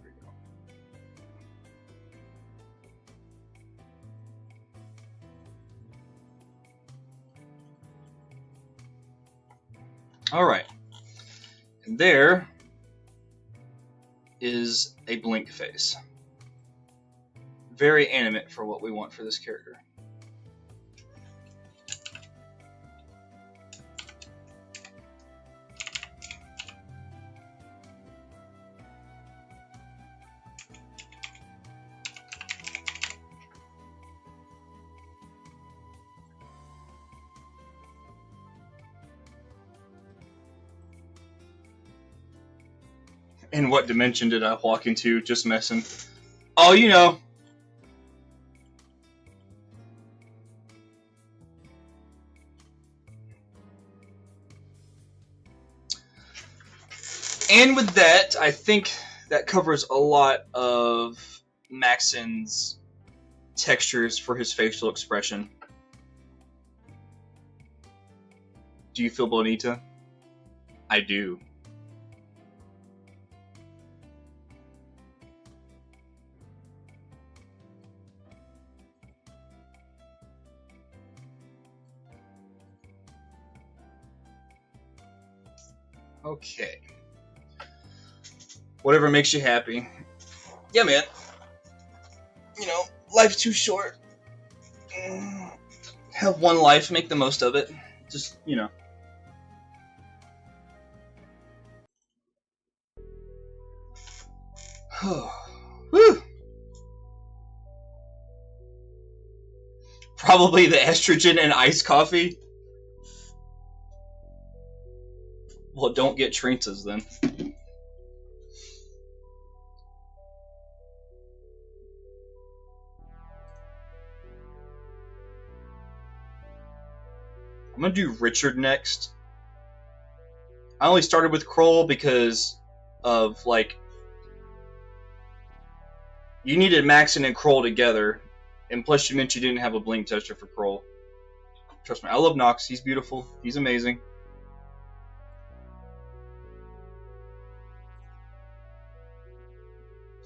There we go. All right. And there is a blink face. Very animate for what we want for this character. And what dimension did I walk into? Just messing. Oh, you know. And with that, I think that covers a lot of Maxon's textures for his facial expression. Do you feel bonita? I do. Okay. Whatever makes you happy. Yeah, man. You know, life's too short. Have one life, make the most of it. Just, you know. Whew. Probably the estrogen and iced coffee. Well, don't get Trina's then. I'm gonna do Richard next. I only started with Kroll because of, like, you needed Maxon and Kroll together, and plus you meant you didn't have a blink tester for Kroll. Trust me, I love Nox. He's beautiful. He's amazing.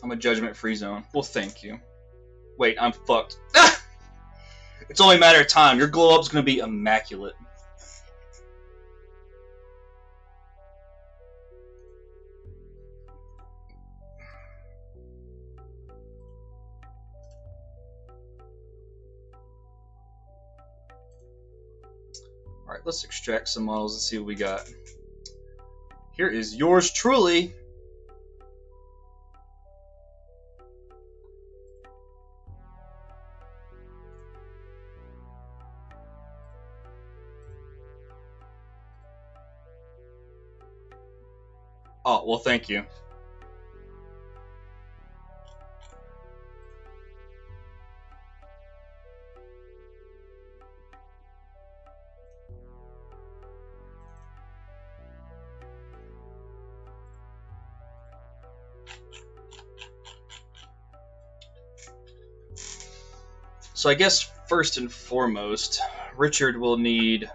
I'm a judgment-free zone. Well, thank you. Wait, I'm fucked. It's only a matter of time. Your glow-up's gonna be immaculate. Alright, let's extract some models and see what we got. Here is yours truly. Oh, well, thank you. So I guess first and foremost, Richard will need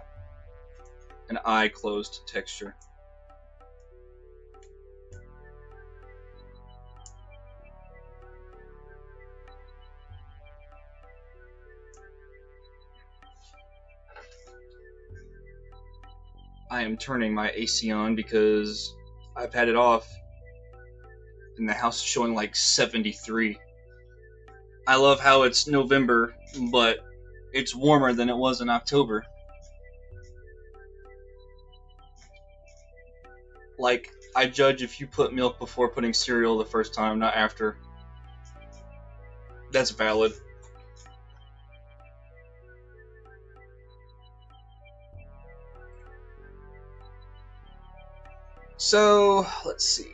an eye closed texture. I am turning my AC on because I've had it off and the house is showing like 73. I love how it's November, but it's warmer than it was in October. Like, I judge if you put milk before putting cereal the first time, not after. That's valid. So, let's see.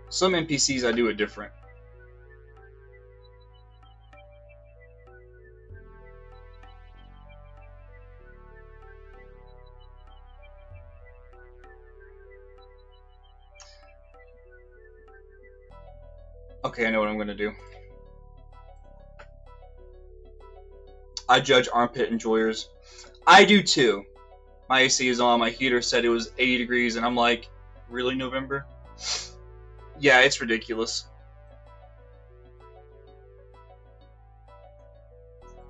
Some NPCs I do it different. Okay, I know what I'm gonna do. I judge armpit enjoyers. I do too. My AC is on, my heater said it was 80 degrees, and I'm like, really, November? Yeah, it's ridiculous.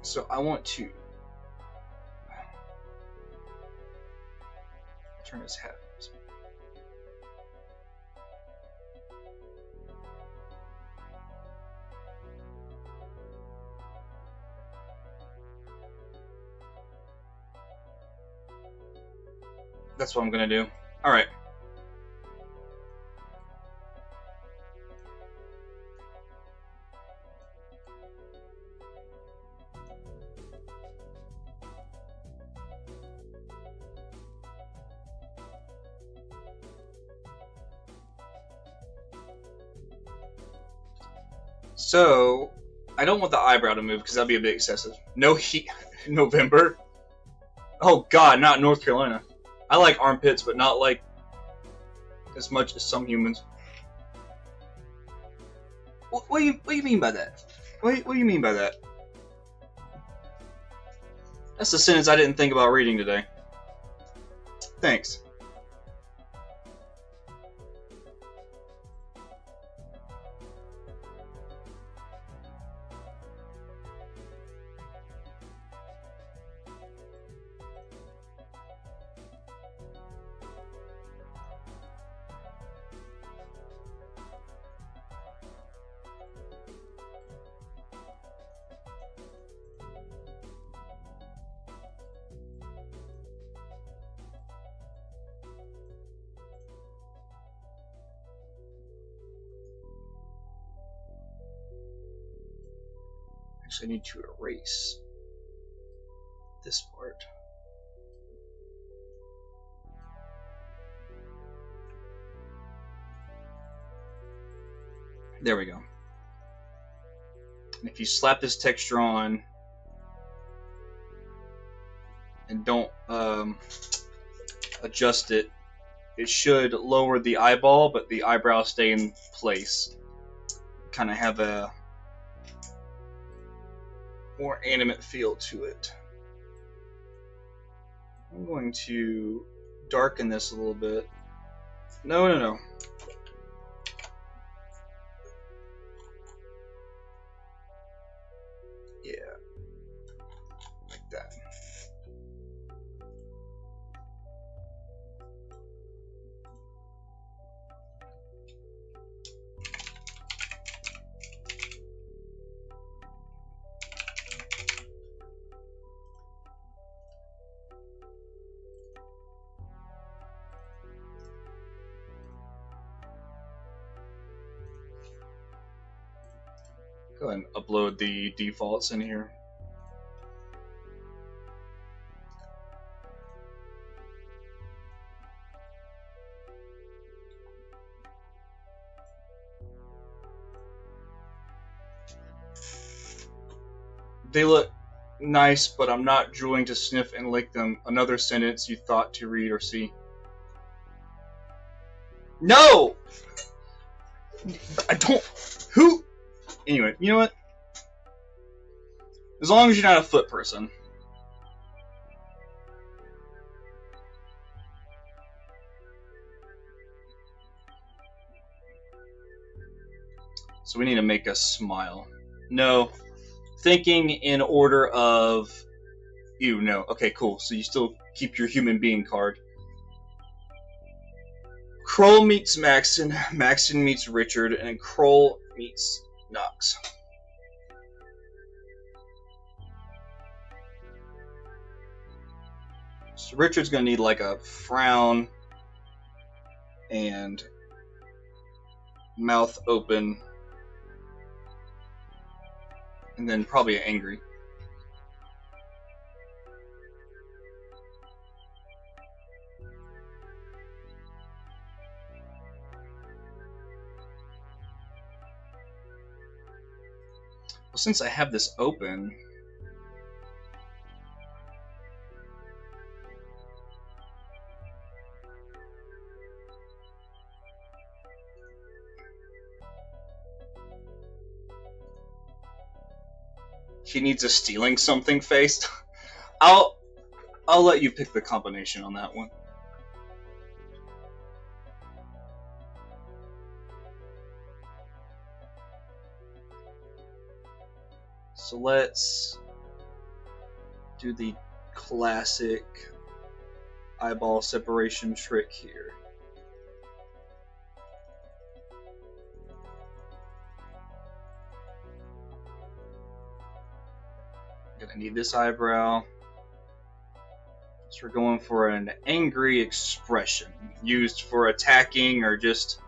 So I want to turn his hat. That's what I'm gonna do. Alright. So, I don't want the eyebrow to move because that'd be a bit excessive. No heat. November? Oh god, not North Carolina. I like armpits, but not like as much as some humans. What do you mean by that? What do you mean by that? That's the sentence I didn't think about reading today. Thanks. Actually, I need to erase this part. There we go. And if you slap this texture on and don't adjust it, it should lower the eyeball, but the eyebrows stay in place. Kind of have a more animate feel to it. I'm going to darken this a little bit. No. Yeah, like that. Go ahead and upload the defaults in here. They look nice, but I'm not drooling to sniff and lick them. Another sentence you thought to read or see. No! I don't. Who? Anyway, you know what? As long as you're not a foot person. So we need to make us smile. No. Thinking in order of... Ew, no. Okay, cool. So you still keep your human being card. Kroll meets Maxon, Maxon meets Richard, and Kroll meets Knox. So Richard's gonna need like a frown and mouth open, and then probably angry. Well, since I have this open, he needs a stealing something face. I'll let you pick the combination on that one. So let's do the classic eyeball separation trick here. Gonna need this eyebrow. So we're going for an angry expression, used for attacking or just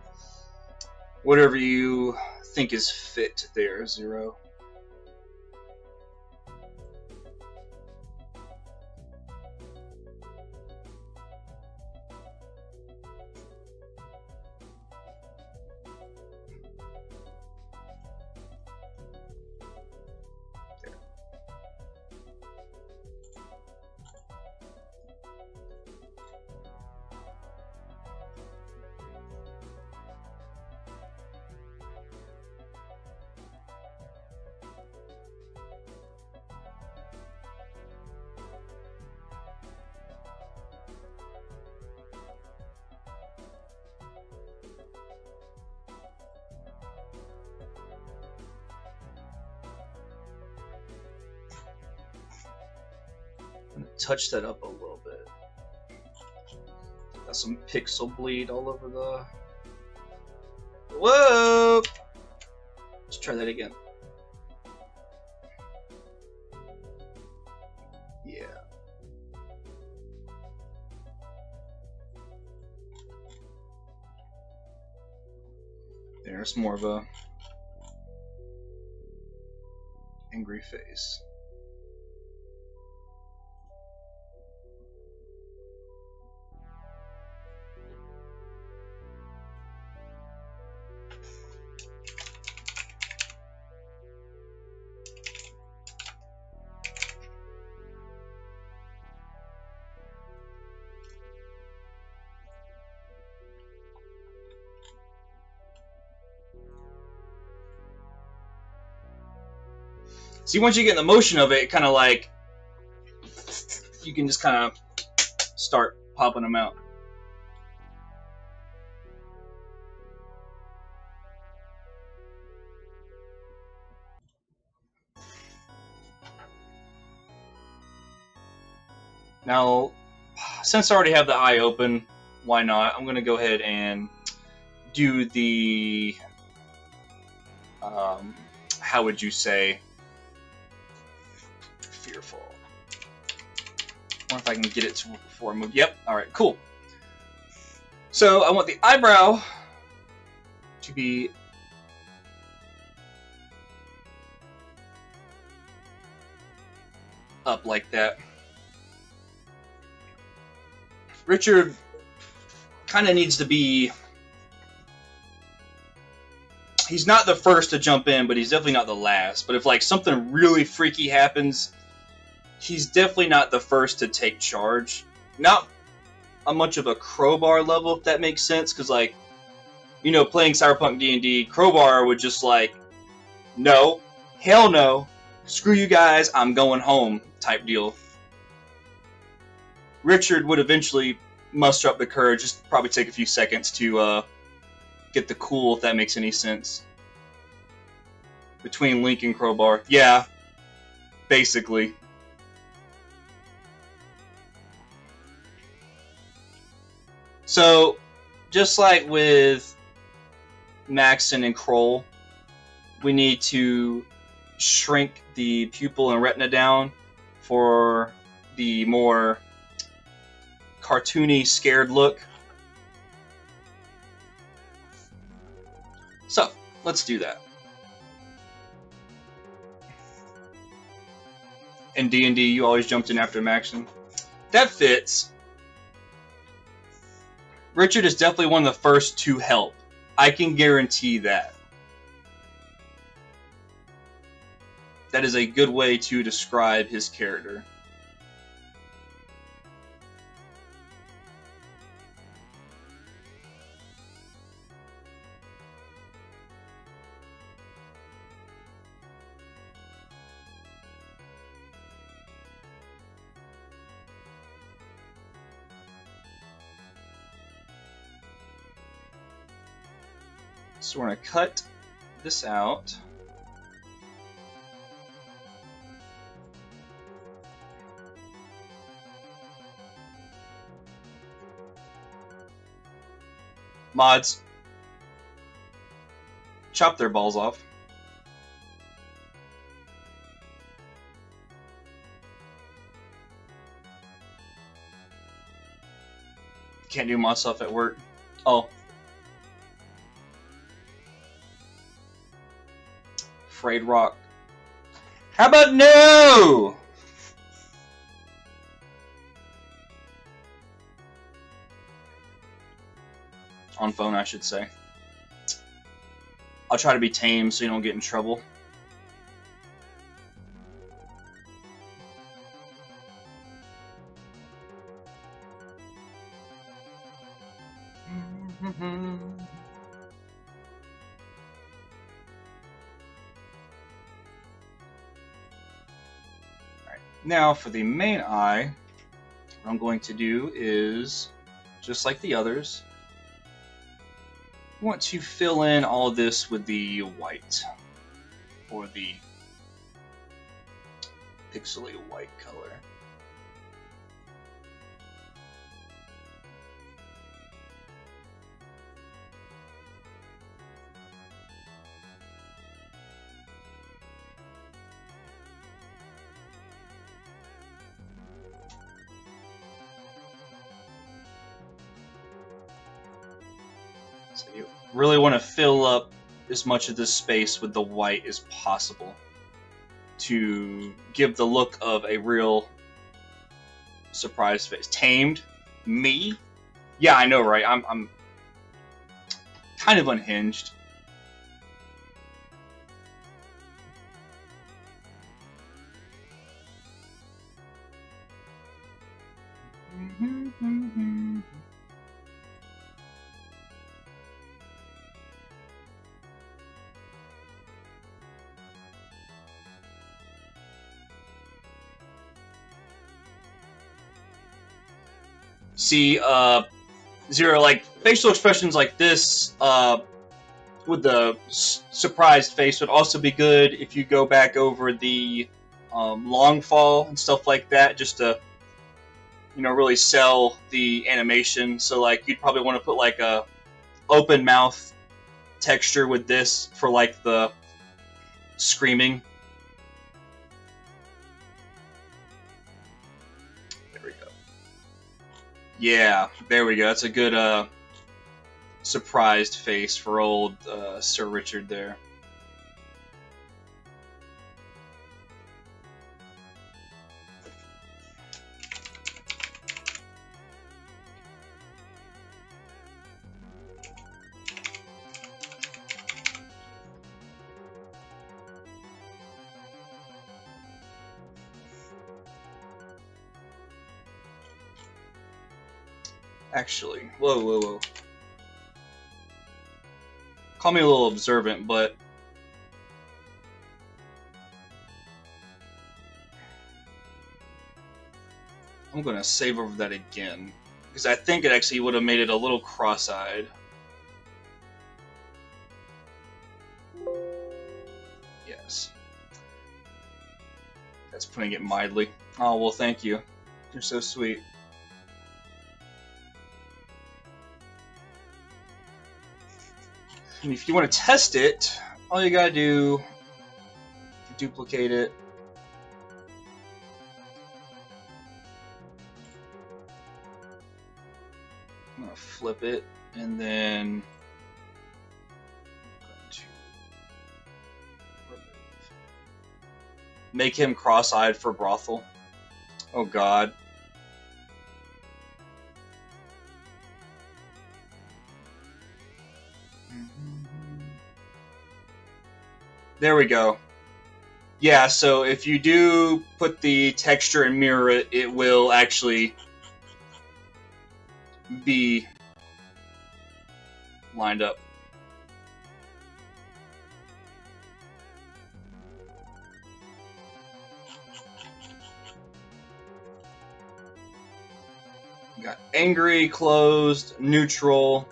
whatever you think is fit there, Zero. I'm gonna touch that up a little bit. Got some pixel bleed all over the... Whoa! Let's try that again. Yeah. There's more of a angry face. See, once you get in the motion of it, it kind of like you can just kind of start popping them out. Now, since I already have the eye open, why not? I'm going to go ahead and do the, how would you say, fearful. I wonder if I can get it to before I move. Yep, alright, cool. So I want the eyebrow to be up like that. Richard kind of needs to be... He's not the first to jump in, but he's definitely not the last. But if like something really freaky happens, he's definitely not the first to take charge. Not a much of a crowbar level, if that makes sense, because like, you know, playing Cyberpunk D&D, crowbar would just like, no, hell no, screw you guys, I'm going home type deal. Richard would eventually muster up the courage, just probably take a few seconds to get the cool, if that makes any sense. Between Link and crowbar. Yeah, basically. So, just like with Maxon and Kroll, we need to shrink the pupil and retina down for the more cartoony, scared look. So, let's do that. In D&D, you always jumped in after Maxon. That fits. Richard is definitely one of the first to help. I can guarantee that. That is a good way to describe his character. So we're going to cut this out. Mods, chop their balls off. Can't do mod stuff at work. Oh. Frayed rock. How about no? On phone, I should say. I'll try to be tame so you don't get in trouble. Now for the main eye, what I'm going to do is, just like the others, I want to fill in all of this with the white, or the pixely white color. So you really want to fill up as much of this space with the white as possible to give the look of a real surprise face. Tamed? Me? Yeah, I know, right? I'm kind of unhinged. See, Zero, like facial expressions like this, with the surprised face would also be good if you go back over the long fall and stuff like that, just to really sell the animation. So like you'd probably want to put like a open mouth texture with this for like the screaming. There we go. Yeah, there we go. That's a good surprised face for old Sir Richard there. Actually, whoa. Call me a little observant, but I'm going to save over that again, because I think it actually would have made it a little cross-eyed. Yes. That's putting it mildly. Oh, well, thank you. You're so sweet. And if you want to test it, all you gotta do, duplicate it. I'm gonna flip it, and then make him cross-eyed for brothel. Oh God. There we go. Yeah, so if you do put the texture and mirror it, it will actually be lined up. You got angry, closed, neutral.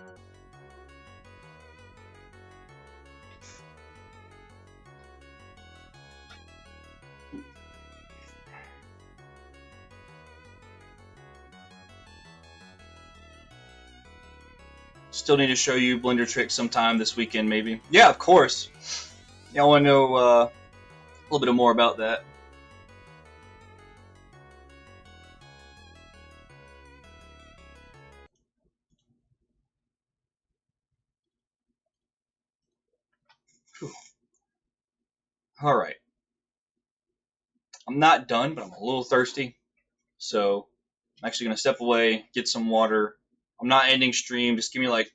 Still need to show you Blender tricks sometime this weekend, maybe. Yeah, of course. Y'all want to know a little bit more about that? All right. I'm not done, but I'm a little thirsty. So I'm actually going to step away, get some water. I'm not ending stream. Just give me like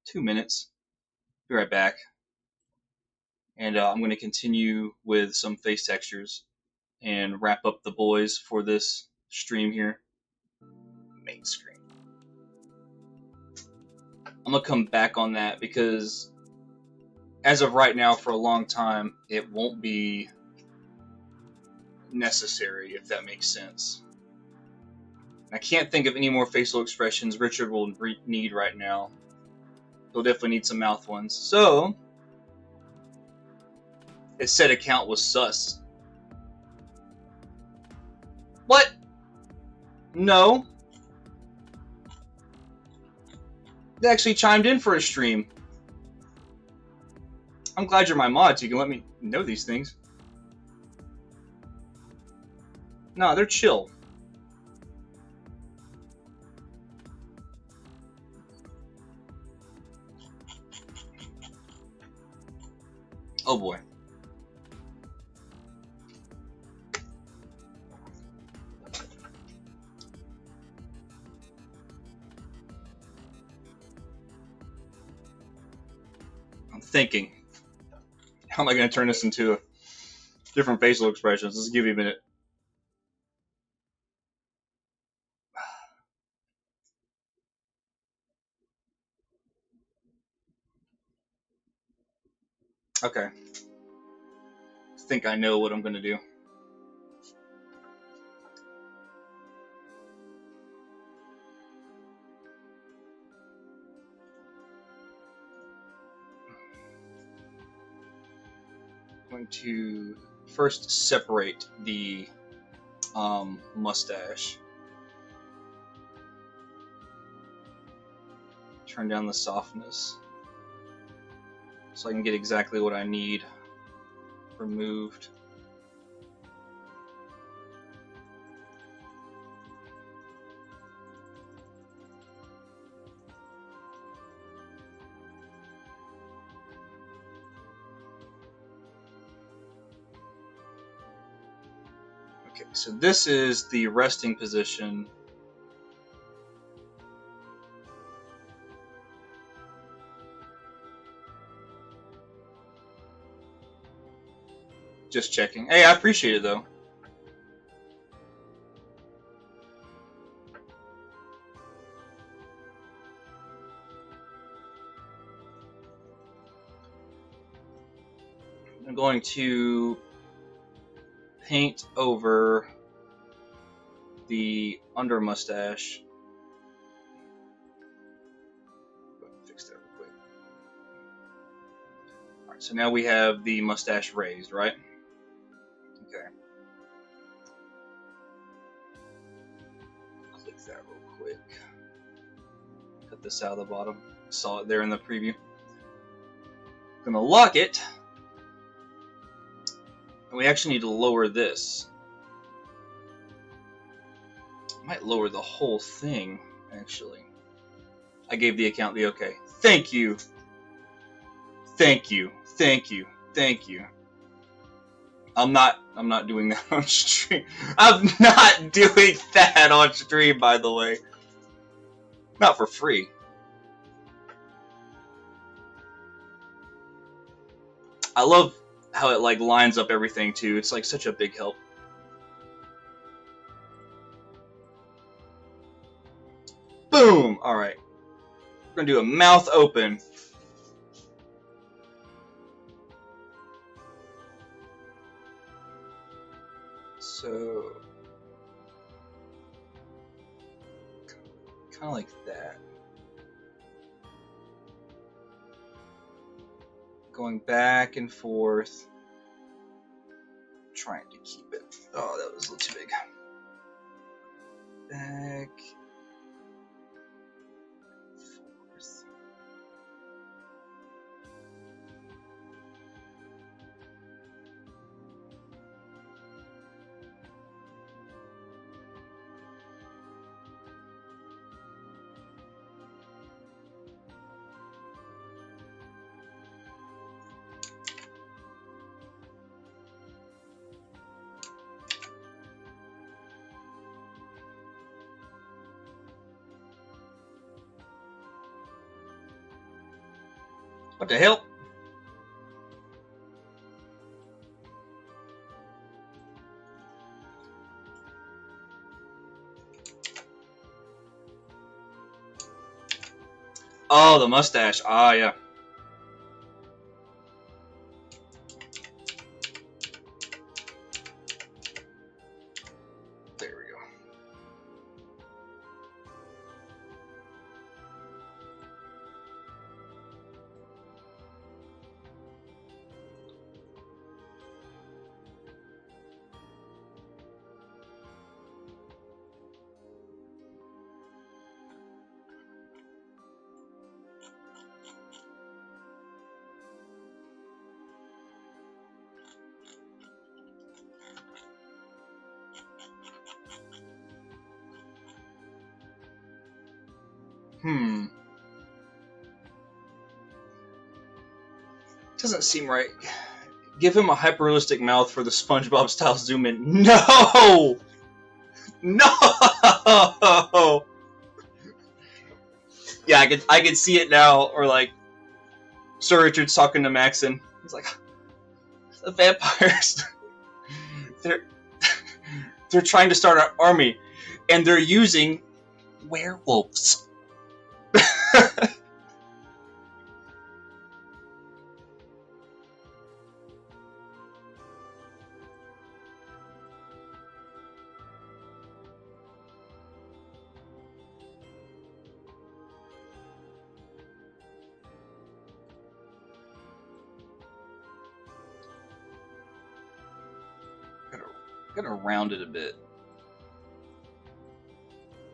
2 minutes. Be right back. And I'm going to continue with some face textures and wrap up the boys for this stream here. Main screen. I'm going to come back on that because as of right now, for a long time, it won't be necessary, if that makes sense. I can't think of any more facial expressions Richard will need right now. He'll definitely need some mouth ones. So, it said account was sus. What? No. They actually chimed in for a stream. I'm glad you're my mod so you can let me know these things. No, they're chill. Oh boy. I'm thinking. How am I going to turn this into different facial expressions? Let's give you a minute. Okay. I think I know what I'm going to do. going to first separate the mustache. Turn down the softness so I can get exactly what I need removed. Okay, so this is the resting position. Just checking. Hey, I appreciate it though. I'm going to paint over the under mustache. Fix that real quick. Alright, so now we have the mustache raised, right? Okay. Click that real quick. Cut this out of the bottom. Saw it there in the preview. Gonna lock it. And we actually need to lower this. I might lower the whole thing, actually. I gave the account the okay. Thank you. Thank you. Thank you. Thank you. I'm not doing that on stream. I'm not doing that on stream, by the way. Not for free. I love how it like lines up everything too. It's like such a big help. Boom! Alright. We're gonna do a mouth open. So kind of like that. Going back and forth. Trying to keep it. Oh, that was a little too big. Back. Forth. What the hell? Oh, the mustache. Ah, yeah. There we go. Doesn't seem right. Give him a hyper-realistic mouth for the SpongeBob style zoom in. No! No! Yeah, I could see it now. Or like Sir Richard's talking to Maxon. He's like, the vampires. they're trying to start an army, and they're using werewolves. I'm gonna round it a bit.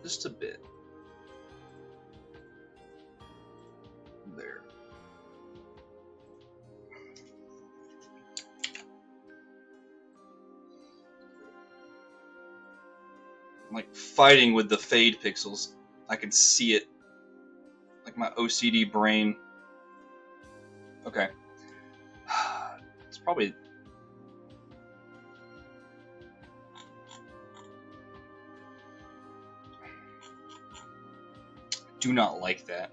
Just a bit. There. I'm like fighting with the fade pixels. I can see it. Like my OCD brain. Okay. It's probably... Do not like that.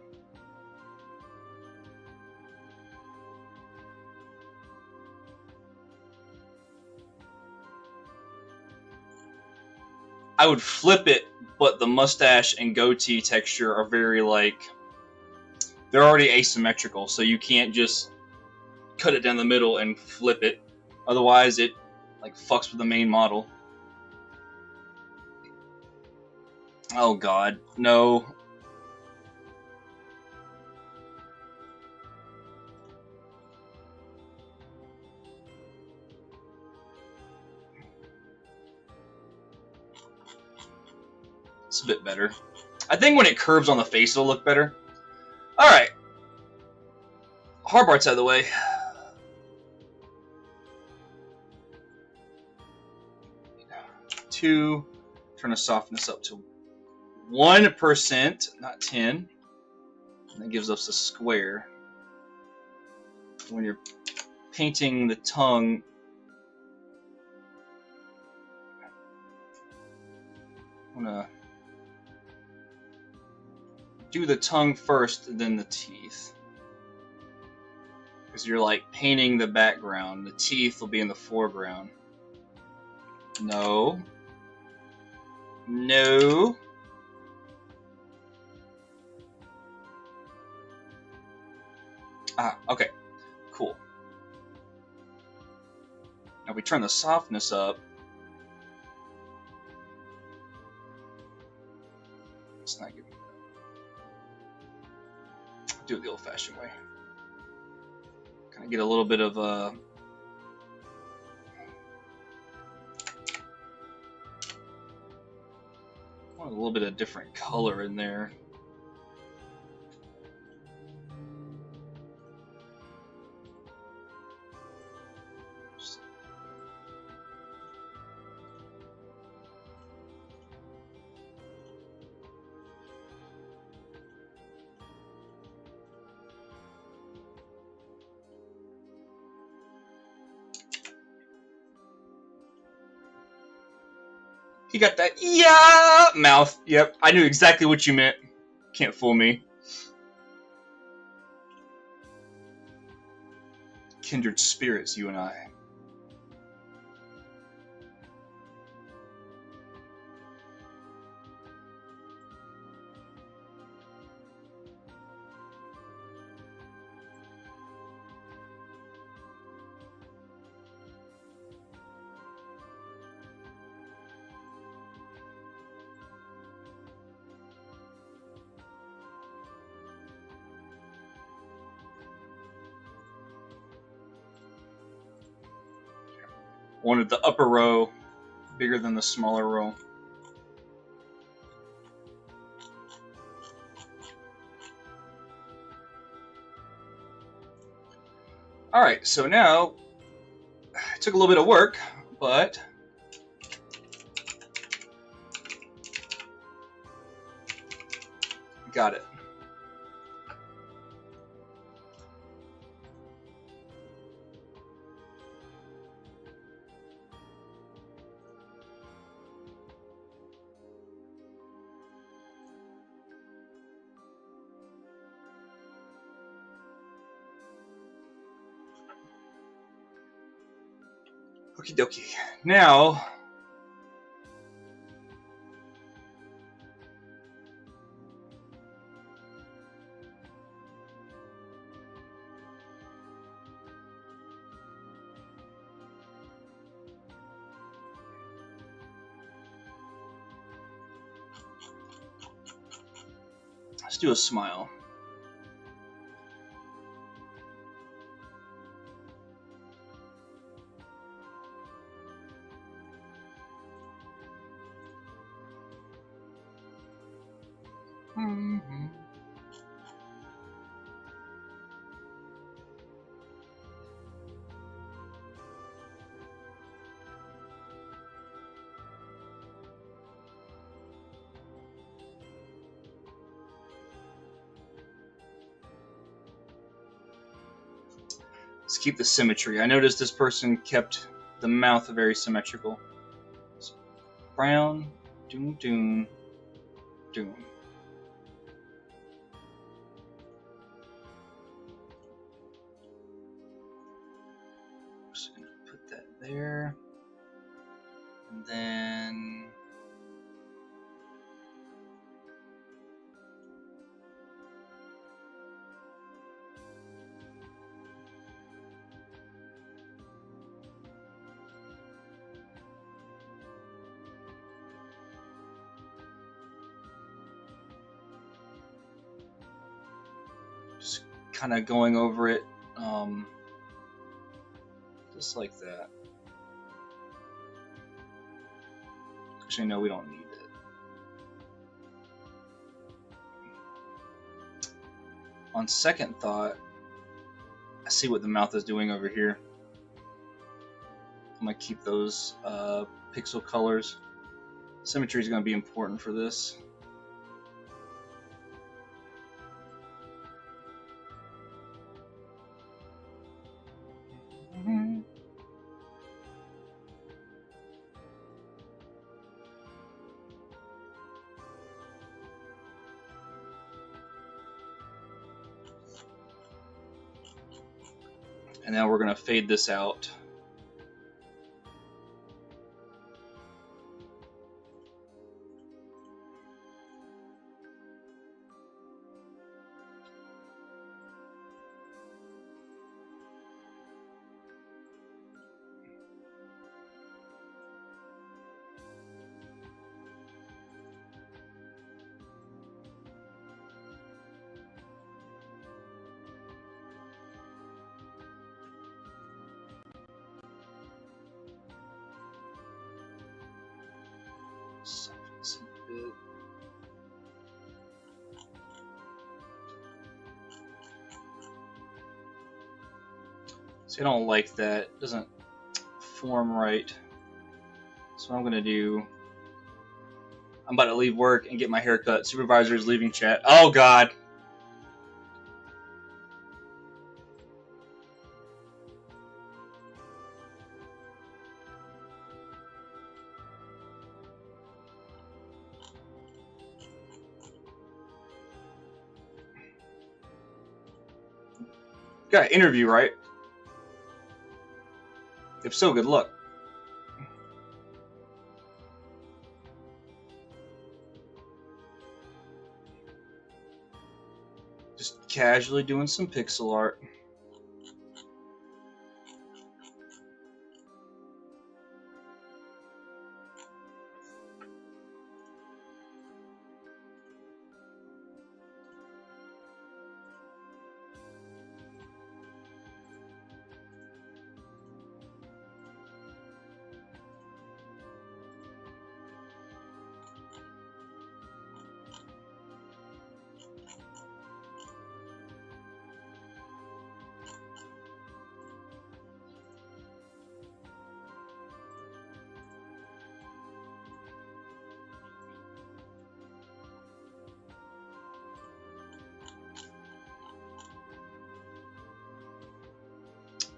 I would flip it, but the mustache and goatee texture are very like... They're already asymmetrical, so you can't just cut it down the middle and flip it. Otherwise, it like fucks with the main model. Oh god, no. It's a bit better. I think when it curves on the face, it'll look better. Alright. Hard part's out of the way. Two. Turn the softness up to 1%, not 10. And that gives us a square. When you're painting the tongue, I'm gonna do the tongue first, then the teeth. Because you're like painting the background. The teeth will be in the foreground. No. No. Ah, okay. Cool. Now we turn the softness up. It's not good. Do it the old-fashioned way. Kind of get a little bit of a little bit of different color in there. He got that yeah mouth. Yep, I knew exactly what you meant. Can't fool me. Kindred spirits, you and I. Wanted the upper row bigger than the smaller row. Alright, so now it took a little bit of work, but got it. Okie dokie. Now, let's do a smile. Let's keep the symmetry. I noticed this person kept the mouth very symmetrical. So, brown, doom, doom, doom. Just gonna put that there, and then just kind of going over it, just like that. Actually, no, we don't need it. On second thought, I see what the mouth is doing over here. I'm gonna keep those pixel colors. Symmetry is gonna be important for this. And now we're gonna fade this out. Softens a bit. See, I don't like that. It doesn't form right. So what I'm gonna do, I'm about to leave work and get my hair cut. Supervisor is leaving chat. Oh God. Got an interview, right? If so, good luck. Just casually doing some pixel art.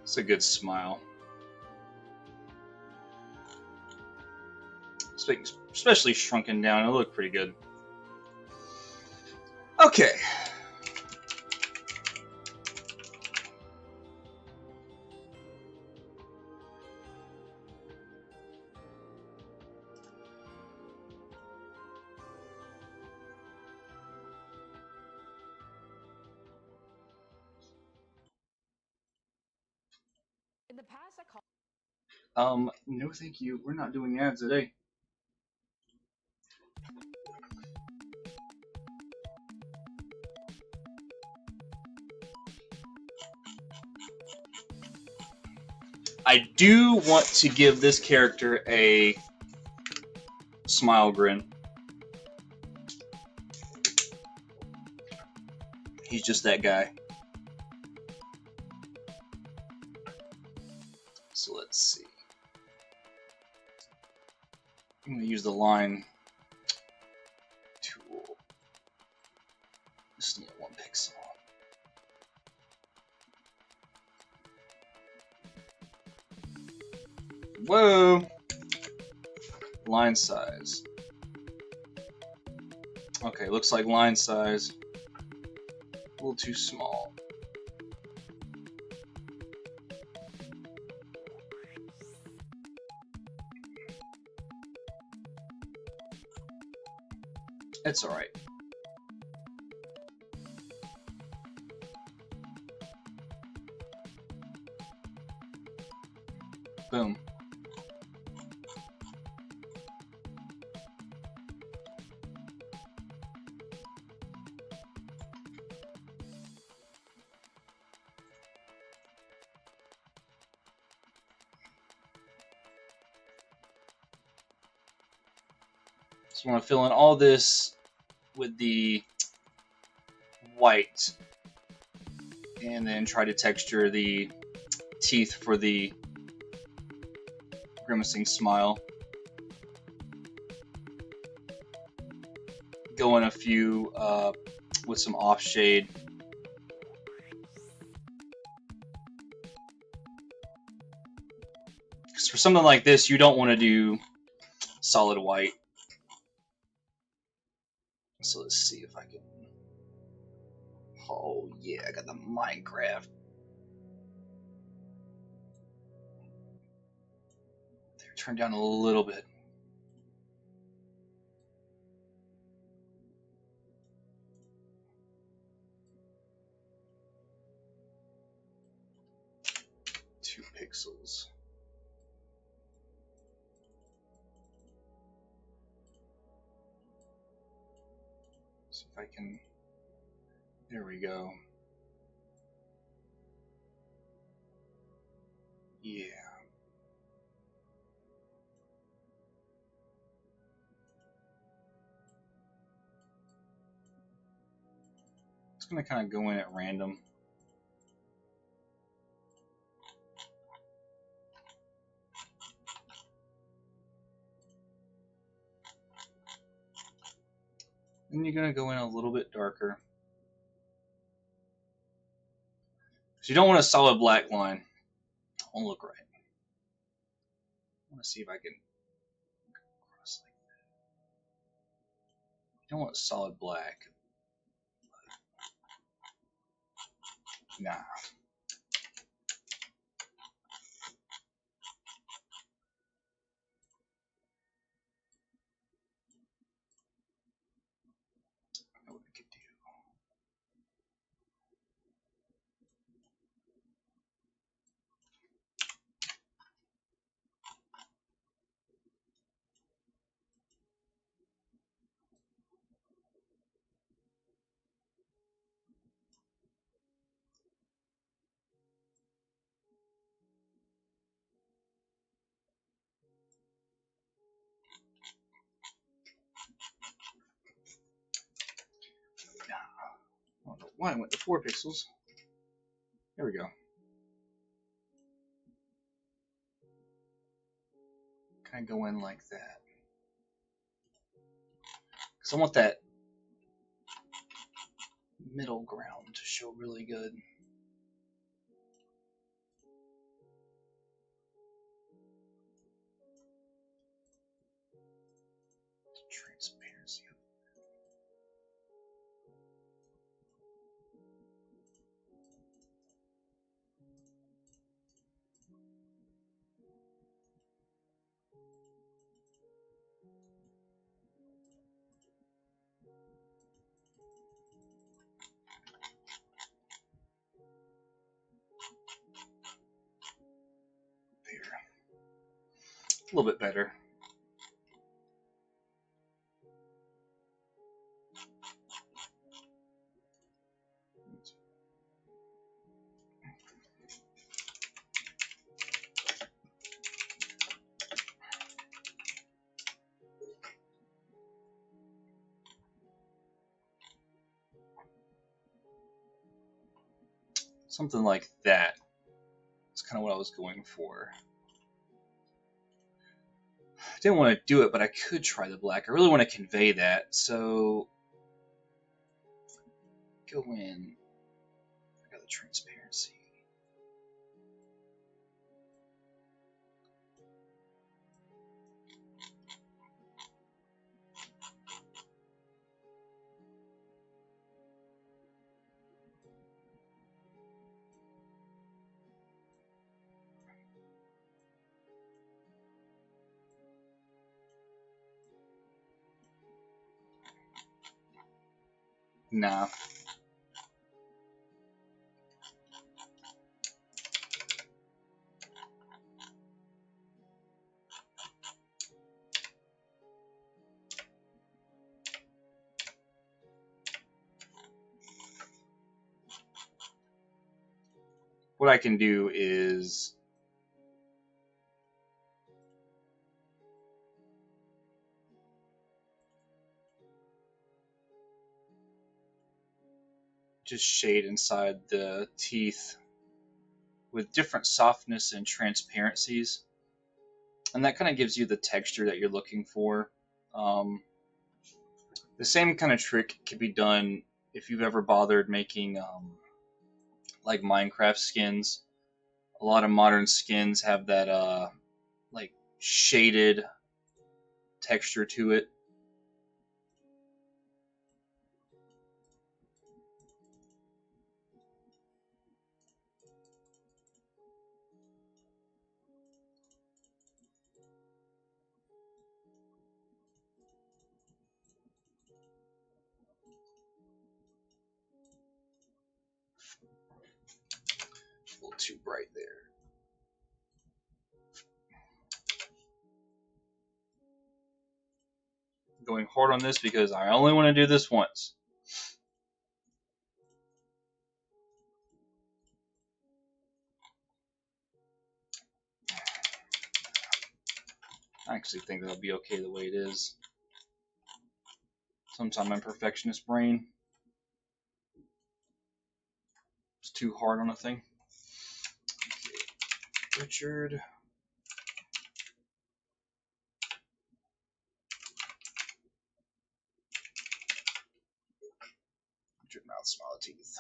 It's a good smile. Especially shrunken down, it'll look pretty good. Okay. In the past, I called. No thank you. We're not doing ads today. I do want to give this character a smile grin. He's just that guy. So let's see. I'm going to use the line tool. Just need 1 pixel. Whoa! Line size. Okay, looks like line size a little too small. It's alright. Boom. So I want to fill in all this with the white and then try to texture the teeth for the grimacing smile. Go in a few with some off shade. Because for something like this, you don't want to do solid white. So let's see if I can. Oh yeah, I got the Minecraft. There, turn down a little bit. Two pixels. See if I can. There we go. Yeah. Just gonna kind of go in at random. Then you're gonna go in a little bit darker. So you don't want a solid black line. It won't look right. I want to see if I can cross like that. You don't want solid black. Nah. I know what I could do. I don't know why I went to 4 pixels. There we go. Kind of go in like that. Because I want that middle ground to show really good. Transparency. There. A little bit better. Something like that. That's kind of what I was going for. I didn't want to do it, but I could try the black. I really want to convey that, so go in. I got the transparency. Nah. What I can do is just shade inside the teeth with different softness and transparencies, and that kind of gives you the texture that you're looking for. The same kind of trick can be done if you've ever bothered making like Minecraft skins. A lot of modern skins have that like shaded texture to it. A little too bright there. Going hard on this because I only want to do this once. I actually think that'll be okay the way it is. Sometimes my perfectionist brain is too hard on a thing. Okay. Richard. Richard mouth, smile, teeth.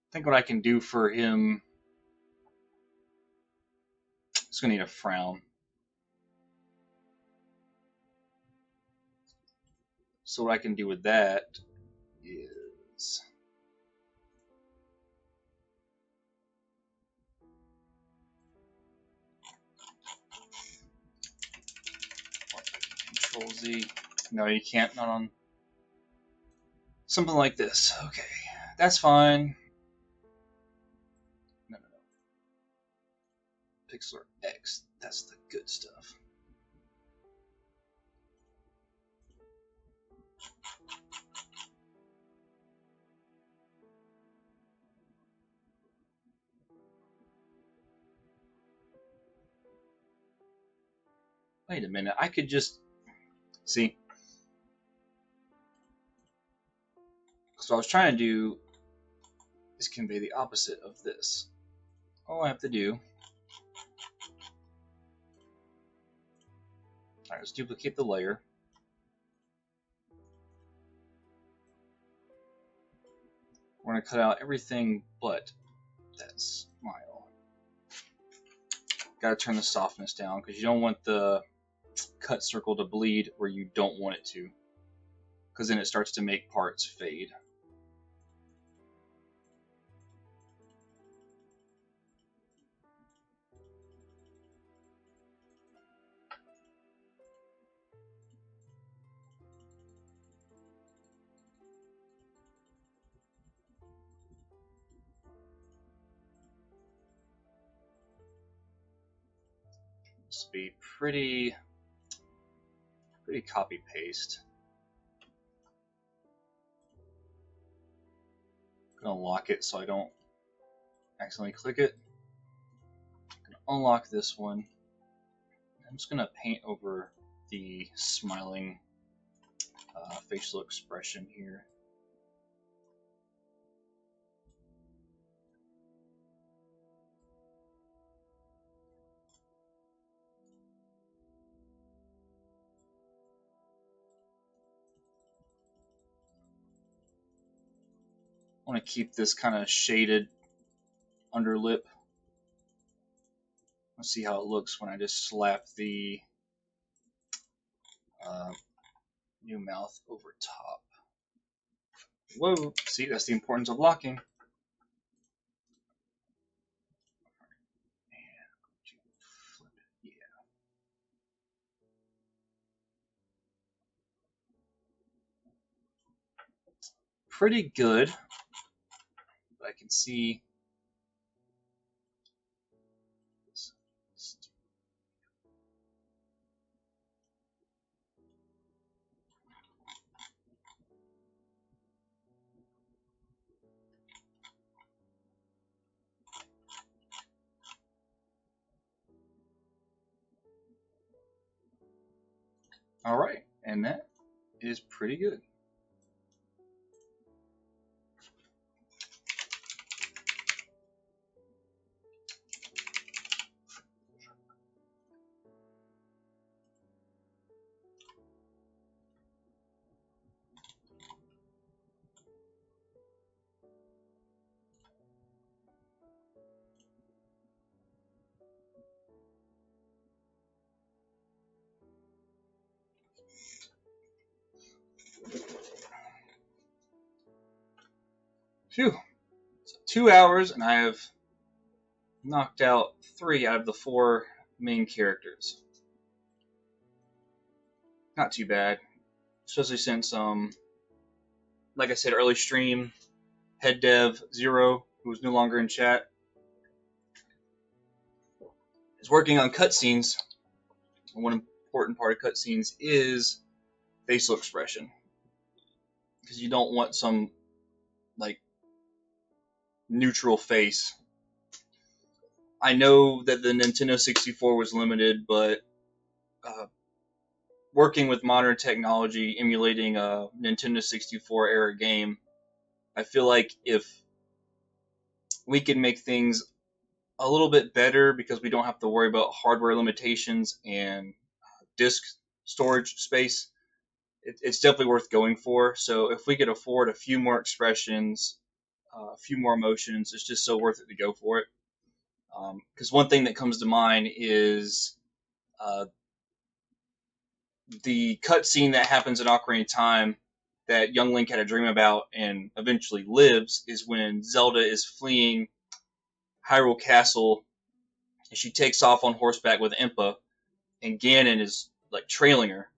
I think what I can do for him is going to need a frown. So what I can do with that is Control Z. No, you can't. Not on something like this. Okay, that's fine. No. Pixel X. That's the good stuff. Wait a minute. I could just see. So what I was trying to do is convey the opposite of this. All I have to do, alright, let's duplicate the layer. We're going to cut out everything but that smile. Got to turn the softness down because you don't want the cut circle to bleed where you don't want it to, because then it starts to make parts fade. This will be pretty copy paste. I'm gonna lock it so I don't accidentally click it. I'm gonna unlock this one. I'm just gonna paint over the smiling facial expression here. I want to keep this kind of shaded under lip. Let's see how it looks when I just slap the new mouth over top. Whoa, see, that's the importance of locking. Yeah. Pretty good, but I can see all right, and that is pretty good. Phew. So 2 hours, and I have knocked out 3 out of the 4 main characters. Not too bad, especially since, like I said, early stream, head dev Zero, who is no longer in chat, is working on cutscenes. And one important part of cutscenes is facial expression, because you don't want some like neutral face. I know that the Nintendo 64 was limited, but working with modern technology, emulating a Nintendo 64 era game, I feel like if we can make things a little bit better because we don't have to worry about hardware limitations and disk storage space, it's definitely worth going for. So if we could afford a few more expressions, a few more emotions, it's just so worth it to go for it. Because one thing that comes to mind is the cutscene that happens in Ocarina of Time that young Link had a dream about and eventually lives is when Zelda is fleeing Hyrule Castle and she takes off on horseback with Impa, and Ganon is like trailing her,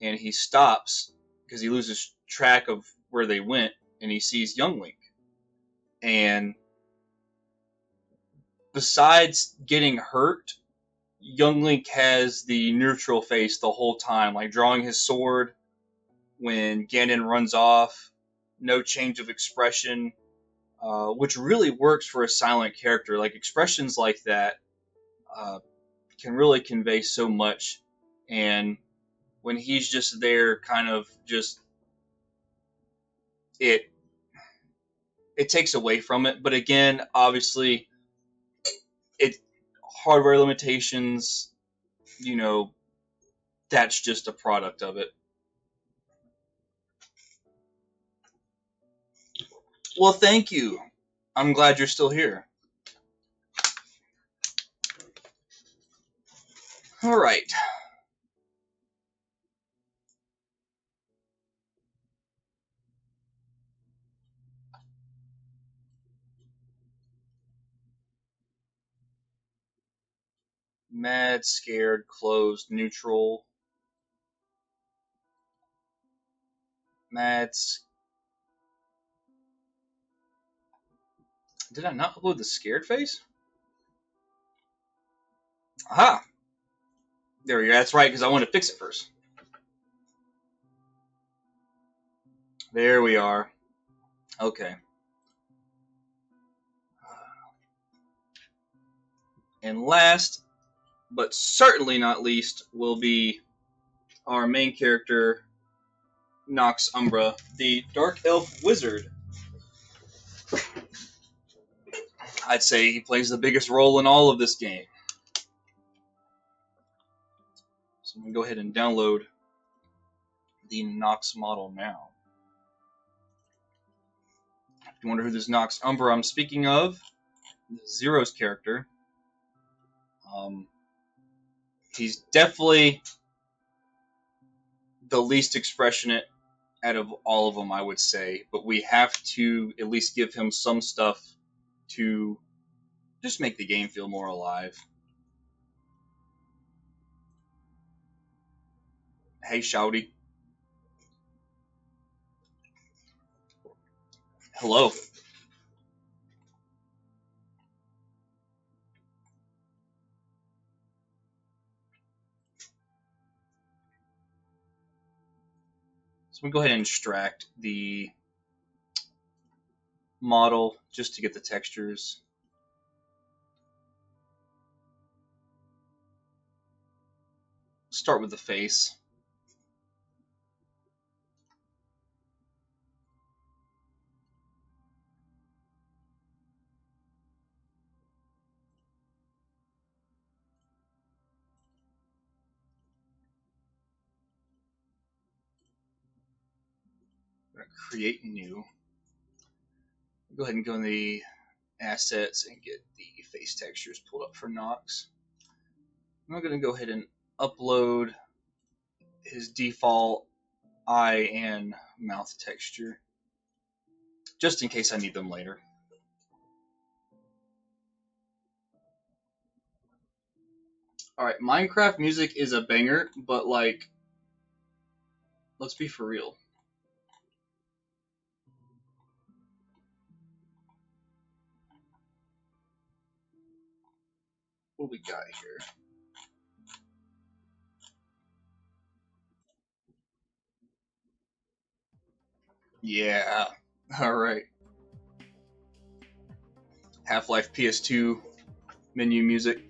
and he stops because he loses track of where they went, and he sees young Link. And besides getting hurt, young Link has the neutral face the whole time, like drawing his sword when Ganon runs off, no change of expression, which really works for a silent character. Like expressions like that can really convey so much, and when he's just there, kind of just it takes away from it. But again, obviously, it hardware limitations, you know, that's just a product of it. Well, thank you. I'm glad you're still here. All right. Mad, scared, closed, neutral. Mad. Did I not upload the scared face? Aha! There we go. That's right, because I want to fix it first. There we are. Okay. And last, but certainly not least, will be our main character, Nox Umbra, the Dark Elf Wizard. I'd say he plays the biggest role in all of this game. So I'm going to go ahead and download the Nox model now. If you wonder who this Nox Umbra I'm speaking of, Zero's character. He's definitely the least expressionate out of all of them, I would say. But we have to at least give him some stuff to just make the game feel more alive. Hey, Shouty. Hello. So we go ahead and extract the model just to get the textures. Start with the face. I'm going to create new. Go ahead and go in the assets and get the face textures pulled up for Nox. I'm going to go ahead and upload his default eye and mouth texture, just in case I need them later. Alright, Minecraft music is a banger, but like, let's be for real. What we got here? Yeah, alright. Half-Life PS2 menu music.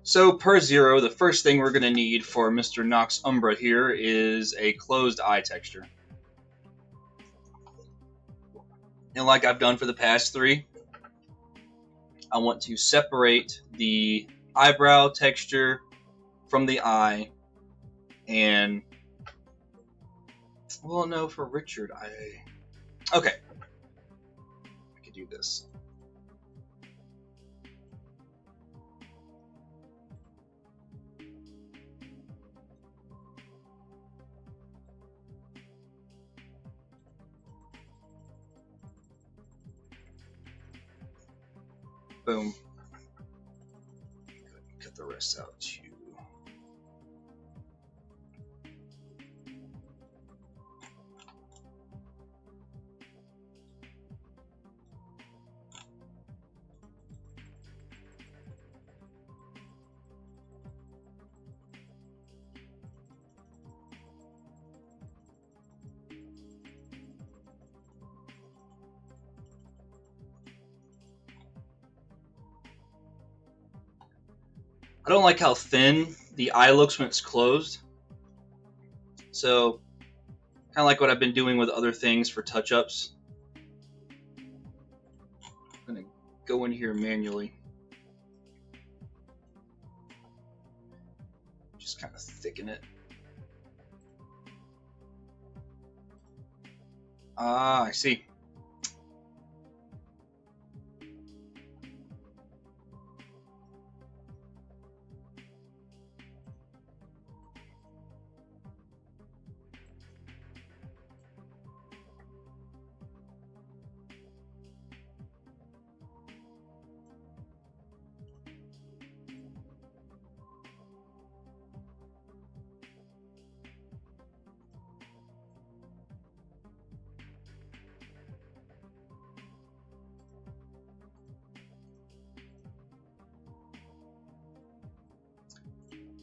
So per Zero, the first thing we're going to need for Mr. Nox Umbra here is a closed eye texture. And like I've done for the past three, I want to separate the eyebrow texture from the eye, and well, no, for Richard, okay, I could do this. Boom. Cut the rest out too. I don't like how thin the eye looks when it's closed. So, kind of like what I've been doing with other things for touch-ups. I'm going to go in here manually. Just kind of thicken it. Ah, I see.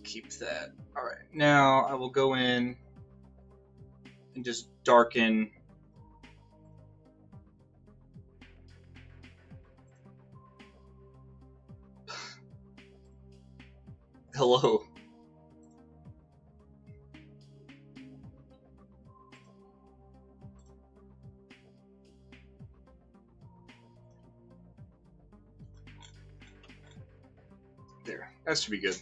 keep that. Alright, now I will go in and just darken hello. There, that should be good.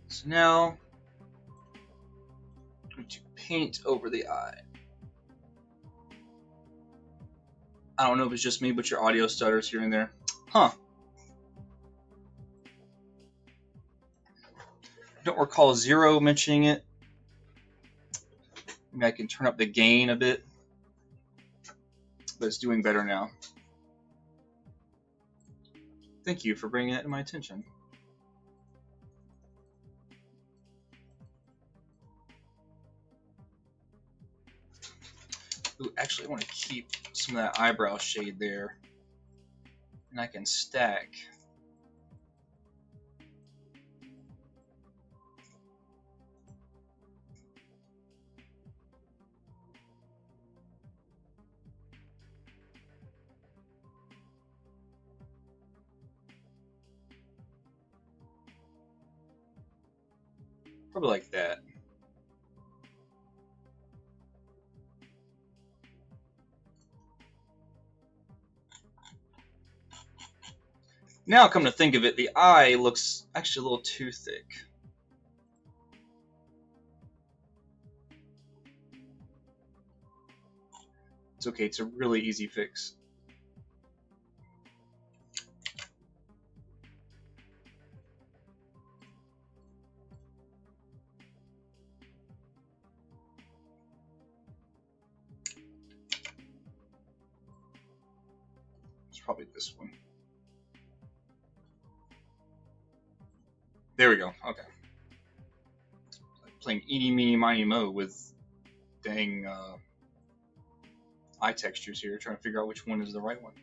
So now I'm going to paint over the eye. I don't know if it's just me, but your audio stutters here and there. Huh. I don't recall Zero mentioning it. Maybe I can turn up the gain a bit. But it's doing better now. Thank you for bringing that to my attention. Ooh, actually, I want to keep some of that eyebrow shade there. And I can stack. Probably like that. Now, come to think of it, the eye looks actually a little too thick. It's okay, it's a really easy fix. It's probably this one. There we go, okay. Like playing eeny, meeny, miny, mo with dang eye textures here, trying to figure out which one is the right one.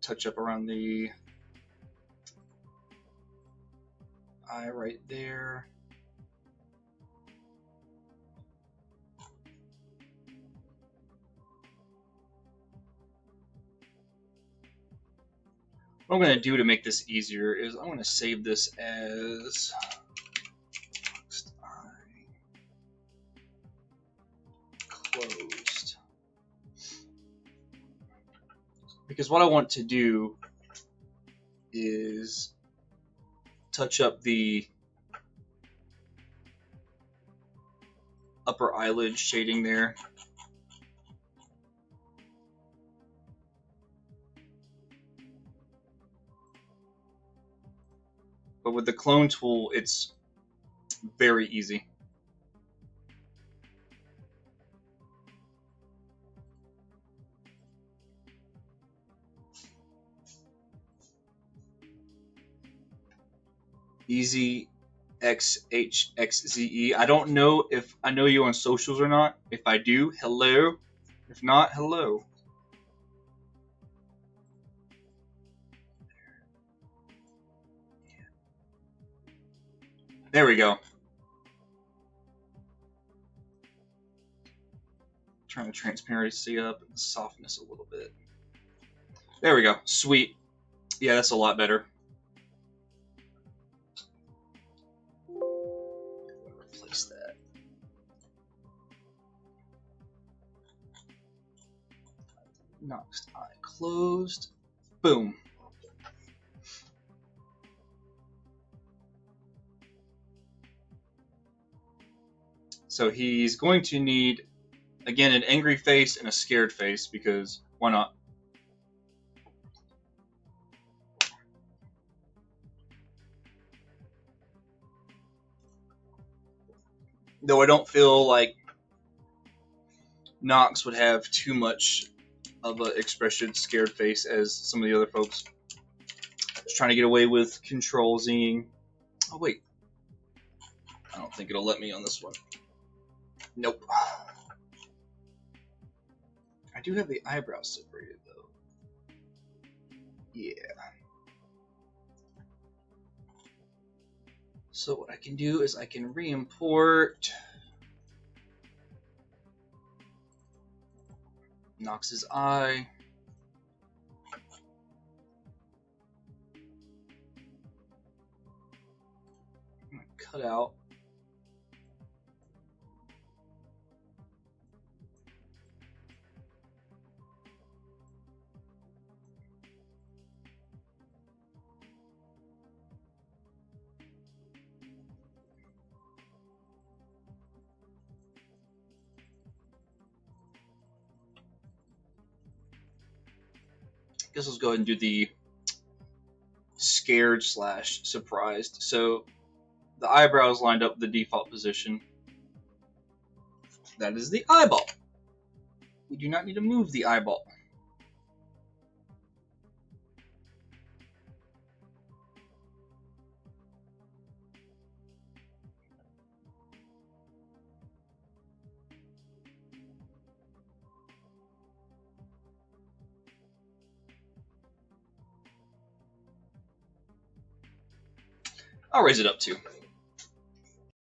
Touch up around the eye right there. What I'm going to do to make this easier is I'm going to save this as next eye closed. Because what I want to do is touch up the upper eyelid shading there. But with the clone tool, it's very easy. Easy XHXZE. I don't know if I know you on socials or not. If I do, hello. If not, hello. There we go. Turn the transparency up and the softness a little bit. There we go. Sweet. Yeah, that's a lot better. Replace that. Next eye closed. Boom. So he's going to need, again, an angry face and a scared face because Why not? Though I don't feel like Nox would have too much of an expression scared face as some of the other folks. Just trying to get away with control zing. Oh wait, I don't think it'll let me on this one. Nope. I do have the eyebrows separated though. Yeah. So what I can do is I can re-import Nox's eye. I'm gonna cut out. I guess let's go ahead and do the scared / surprised. So the eyebrows lined up the default position. That is the eyeball. We do not need to move the eyeball. I'll raise it up too.